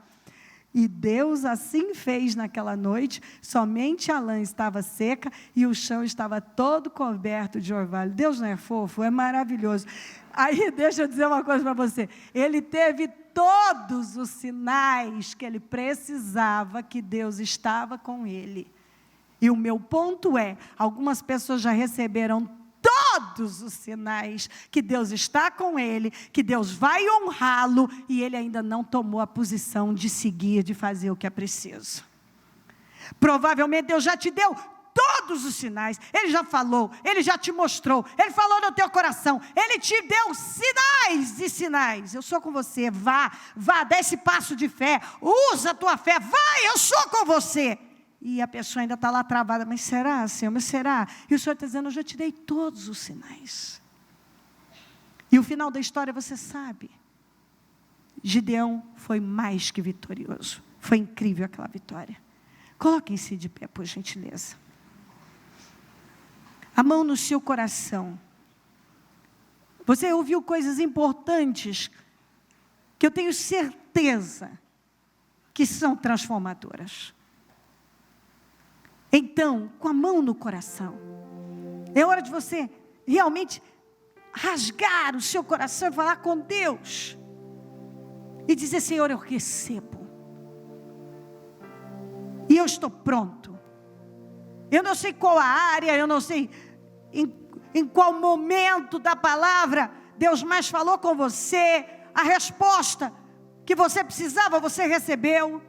E Deus assim fez naquela noite, somente a lã estava seca e o chão estava todo coberto de orvalho. Deus não é fofo? É maravilhoso. Aí deixa eu dizer uma coisa para você, ele teve todos os sinais que ele precisava, que Deus estava com ele. E o meu ponto é, algumas pessoas já receberam todos os sinais que Deus está com ele, que Deus vai honrá-lo, e ele ainda não tomou a posição de seguir, de fazer o que é preciso. Provavelmente Deus já te deu todos os sinais, ele já falou, ele já te mostrou, ele falou no teu coração, ele te deu sinais e sinais. Eu sou com você, vá, dá esse passo de fé, usa a tua fé, vai, eu sou com você. E a pessoa ainda está lá travada, mas será, Senhor, mas será? E o Senhor está dizendo, eu já te dei todos os sinais. E o final da história você sabe. Gideão foi mais que vitorioso. Foi incrível aquela vitória. Coloquem-se de pé, por gentileza. A mão no seu coração. Você ouviu coisas importantes que eu tenho certeza que são transformadoras. Então, com a mão no coração, é hora de você realmente rasgar o seu coração e falar com Deus. E dizer, Senhor, eu recebo. E eu estou pronto. Eu não sei qual a área, eu não sei em qual momento da palavra Deus mais falou com você. A resposta que você precisava, você recebeu.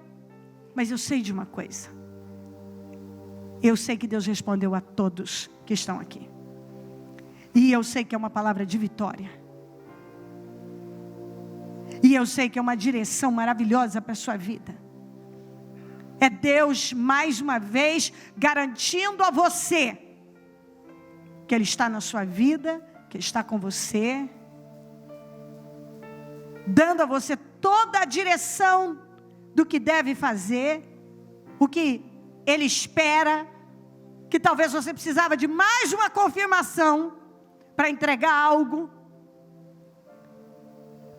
Mas eu sei de uma coisa. Eu sei que Deus respondeu a todos que estão aqui. E eu sei que é uma palavra de vitória. E eu sei que é uma direção maravilhosa para a sua vida. É Deus, mais uma vez, garantindo a você que Ele está na sua vida, que Ele está com você, dando a você toda a direção do que deve fazer, o que Ele espera, que talvez você precisava de mais uma confirmação para entregar algo,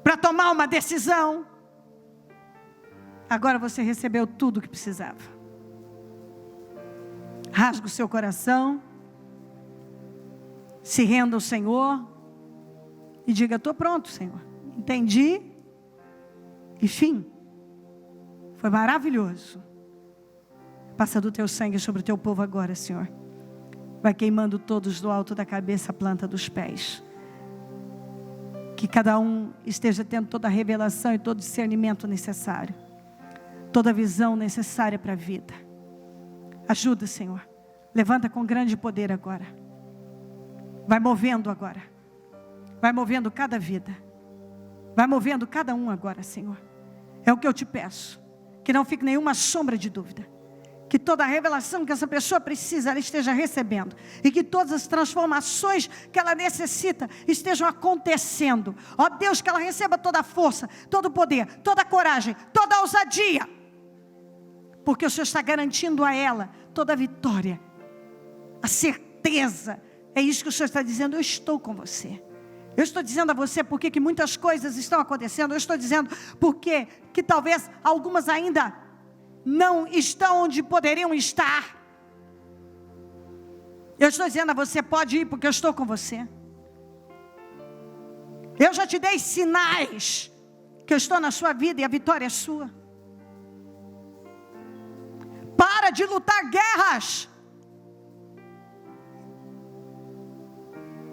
para tomar uma decisão. Agora você recebeu tudo o que precisava. Rasga o seu coração, se renda ao Senhor e diga, estou pronto, Senhor. Entendi. E fim. Foi maravilhoso. Passa do teu sangue sobre o teu povo agora, Senhor. Vai queimando todos do alto da cabeça à planta dos pés. Que cada um esteja tendo toda a revelação e todo o discernimento necessário. Toda a visão necessária para a vida. Ajuda, Senhor. Levanta com grande poder agora. Vai movendo agora. Vai movendo cada vida. Vai movendo cada um agora, Senhor. É o que eu te peço. Que não fique nenhuma sombra de dúvida. Que toda a revelação que essa pessoa precisa, ela esteja recebendo. E que todas as transformações que ela necessita estejam acontecendo. Ó Deus, que ela receba toda a força, todo o poder, toda a coragem, toda a ousadia. Porque o Senhor está garantindo a ela toda a vitória, a certeza. É isso que o Senhor está dizendo, eu estou com você. Eu estou dizendo a você porque que muitas coisas estão acontecendo. Eu estou dizendo porque que talvez algumas ainda não estão onde poderiam estar. Eu estou dizendo a você, pode ir porque eu estou com você. Eu já te dei sinais que eu estou na sua vida e a vitória é sua. Para de lutar guerras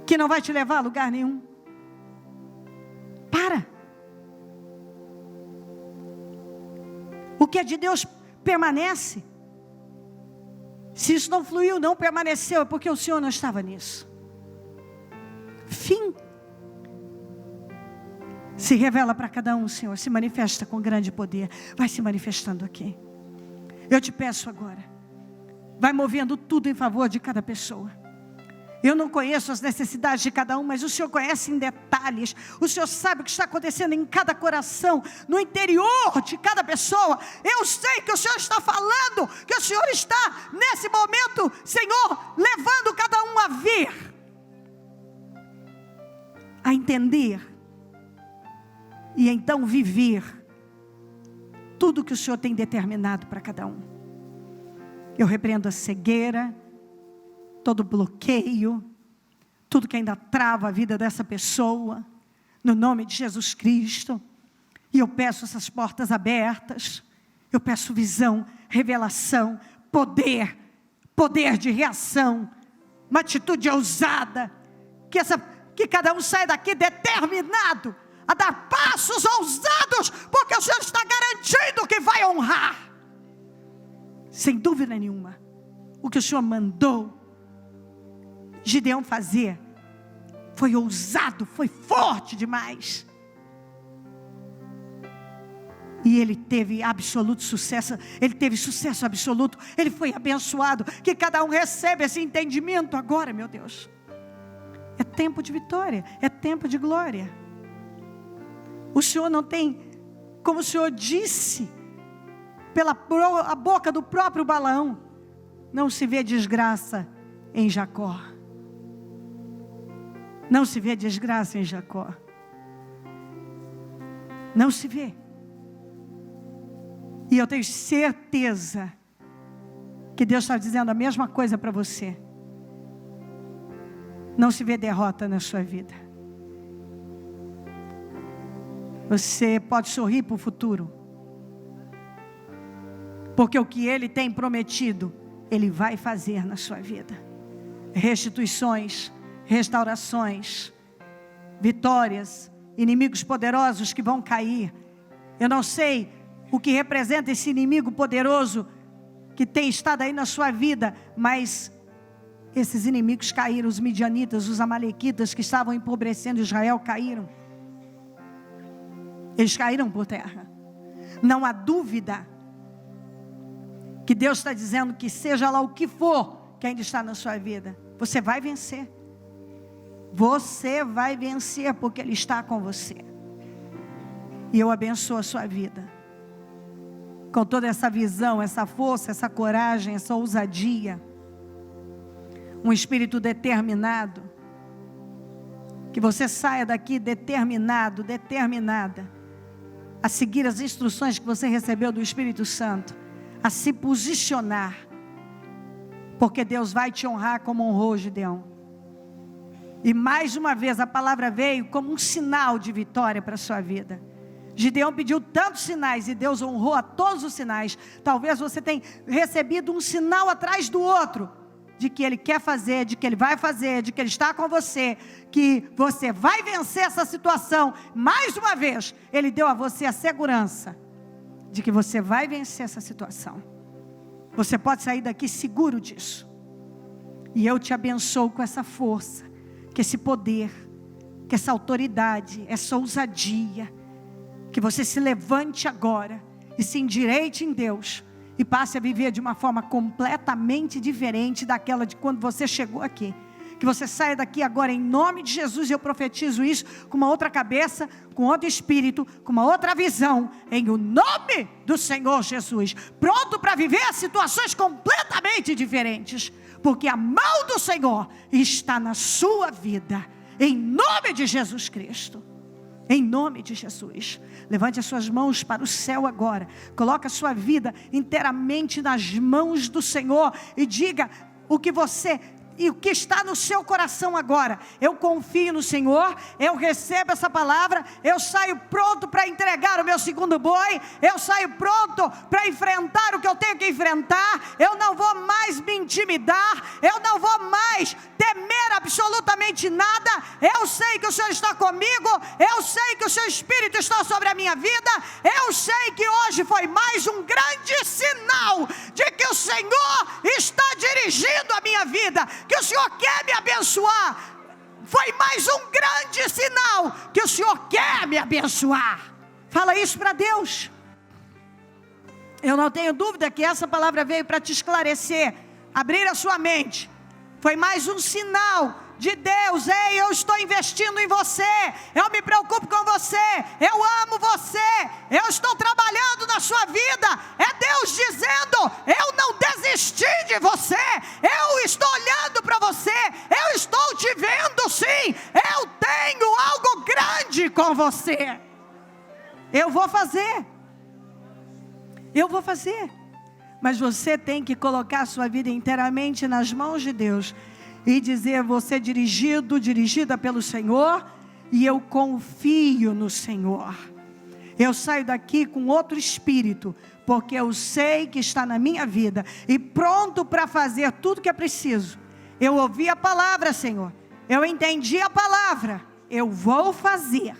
que não vai te levar a lugar nenhum. Para. O que é de Deus permanece. Se isso não fluiu, não permaneceu, é porque o Senhor não estava nisso. Fim. Se revela para cada um, Senhor. Se manifesta com grande poder. Vai se manifestando aqui. Eu te peço agora. Vai movendo tudo em favor de cada pessoa. Eu não conheço as necessidades de cada um, mas o Senhor conhece em detalhes. O Senhor sabe o que está acontecendo em cada coração, no interior de cada pessoa. Eu sei que o Senhor está falando, que o Senhor está nesse momento, Senhor, levando cada um a ver, a entender, e então viver tudo que o Senhor tem determinado para cada um. Eu repreendo a cegueira, todo bloqueio, tudo que ainda trava a vida dessa pessoa, no nome de Jesus Cristo. E eu peço essas portas abertas, eu peço visão, revelação, poder de reação, uma atitude ousada, que cada um saia daqui determinado a dar passos ousados, porque o Senhor está garantindo que vai honrar, sem dúvida nenhuma, o que o Senhor mandou Gideão fazer. Foi ousado, foi forte demais. E ele teve absoluto sucesso, ele teve sucesso absoluto, ele foi abençoado. Que cada um recebe esse entendimento agora, meu Deus. É tempo de vitória, é tempo de glória. O Senhor não tem, como o Senhor disse, pela a boca do próprio Balaão, não se vê desgraça em Jacó. Não se vê desgraça em Jacó. Não se vê. E eu tenho certeza que Deus está dizendo a mesma coisa para você. Não se vê derrota na sua vida. Você pode sorrir para o futuro, porque o que Ele tem prometido, Ele vai fazer na sua vida. Restituições, restaurações, vitórias, inimigos poderosos que vão cair. Eu não sei o que representa esse inimigo poderoso que tem estado aí na sua vida, mas esses inimigos caíram. Os midianitas, os amalequitas que estavam empobrecendo Israel caíram. Eles caíram por terra. Não há dúvida que Deus está dizendo que seja lá o que for que ainda está na sua vida, você vai vencer. Você vai vencer porque Ele está com você. E eu abençoo a sua vida com toda essa visão, essa força, essa coragem, essa ousadia. Um espírito determinado. Que você saia daqui determinado, determinada a seguir as instruções que você recebeu do Espírito Santo, a se posicionar, porque Deus vai te honrar como honrou Gideão. E mais uma vez a palavra veio como um sinal de vitória para a sua vida. Gideão pediu tantos sinais e Deus honrou a todos os sinais. Talvez você tenha recebido um sinal atrás do outro, de que Ele quer fazer, de que Ele vai fazer, de que Ele está com você, que você vai vencer essa situação. Mais uma vez, Ele deu a você a segurança de que você vai vencer essa situação. Você pode sair daqui seguro disso. E eu te abençoo com essa força, com esse poder, com essa autoridade, essa ousadia. Que você se levante agora e se endireite em Deus, e passe a viver de uma forma completamente diferente daquela de quando você chegou aqui. Que você saia daqui agora em nome de Jesus, e eu profetizo isso com uma outra cabeça, com outro espírito, com uma outra visão, em o nome do Senhor Jesus, pronto para viver situações completamente diferentes, porque a mão do Senhor está na sua vida, em nome de Jesus Cristo. Em nome de Jesus, levante as suas mãos para o céu agora, coloque a sua vida inteiramente nas mãos do Senhor e diga o que você e o que está no seu coração agora. Eu confio no Senhor, eu recebo essa palavra, eu saio pronto para entregar o meu segundo boi, eu saio pronto para enfrentar o que eu tenho que enfrentar, eu não vou mais me intimidar, eu não vou mais temer absolutamente nada. Eu sei que o Senhor está comigo, eu sei que o seu Espírito está sobre a minha vida, eu sei que hoje foi mais um grande sinal de que o Senhor está dirigindo a minha vida, que o Senhor quer me abençoar. Foi mais um grande sinal que o Senhor quer me abençoar. Fala isso para Deus. Eu não tenho dúvida que essa palavra veio para te esclarecer, abrir a sua mente. Foi mais um sinal de Deus. Ei, eu estou investindo em você, eu me preocupo com você, eu amo você, eu estou trabalhando na sua vida. É Deus dizendo: eu não desisti de você, eu estou olhando para você, eu estou te vendo sim, eu tenho algo grande com você. Eu vou fazer, mas você tem que colocar a sua vida inteiramente nas mãos de Deus e dizer: você dirigida pelo Senhor, e eu confio no Senhor. Eu saio daqui com outro espírito, porque eu sei que está na minha vida, e pronto para fazer tudo que é preciso. Eu ouvi a palavra, Senhor, eu entendi a palavra, eu vou fazer,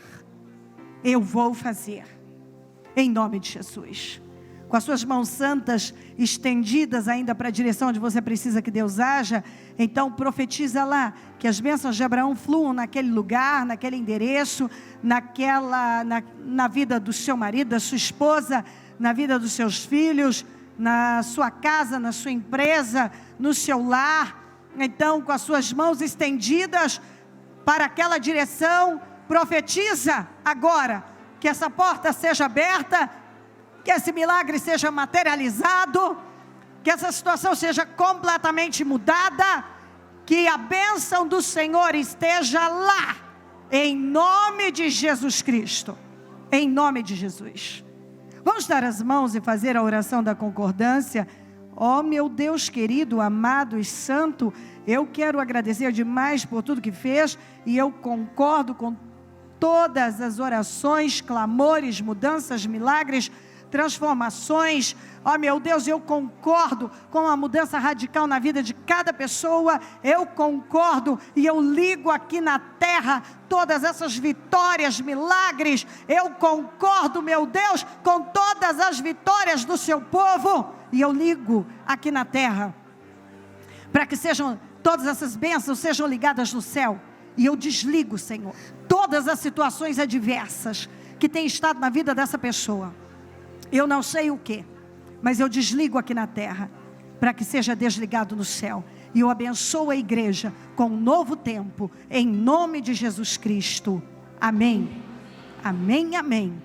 em nome de Jesus. Com as suas mãos santas estendidas ainda para a direção onde você precisa que Deus haja, então profetiza lá, que as bênçãos de Abraão fluam naquele lugar, naquele endereço, na vida do seu marido, da sua esposa, na vida dos seus filhos, na sua casa, na sua empresa, no seu lar. Então, com as suas mãos estendidas para aquela direção, profetiza agora, que essa porta seja aberta, que esse milagre seja materializado, que essa situação seja completamente mudada, que a bênção do Senhor esteja lá, em nome de Jesus Cristo, em nome de Jesus. Vamos dar as mãos e fazer a oração da concordância. Ó meu Deus querido, amado e santo, eu quero agradecer demais por tudo que fez, e eu concordo com todas as orações, clamores, mudanças, milagres, transformações. Ó meu Deus, eu concordo com a mudança radical na vida de cada pessoa. Eu concordo e eu ligo aqui na terra todas essas vitórias, milagres. Eu concordo, meu Deus, com todas as vitórias do seu povo, e eu ligo aqui na terra para que todas essas bênçãos sejam ligadas no céu. E eu desligo, Senhor, todas as situações adversas que têm estado na vida dessa pessoa. Eu não sei o que, mas eu desligo aqui na terra, para que seja desligado no céu. E eu abençoo a igreja com um novo tempo, em nome de Jesus Cristo. Amém, amém, amém.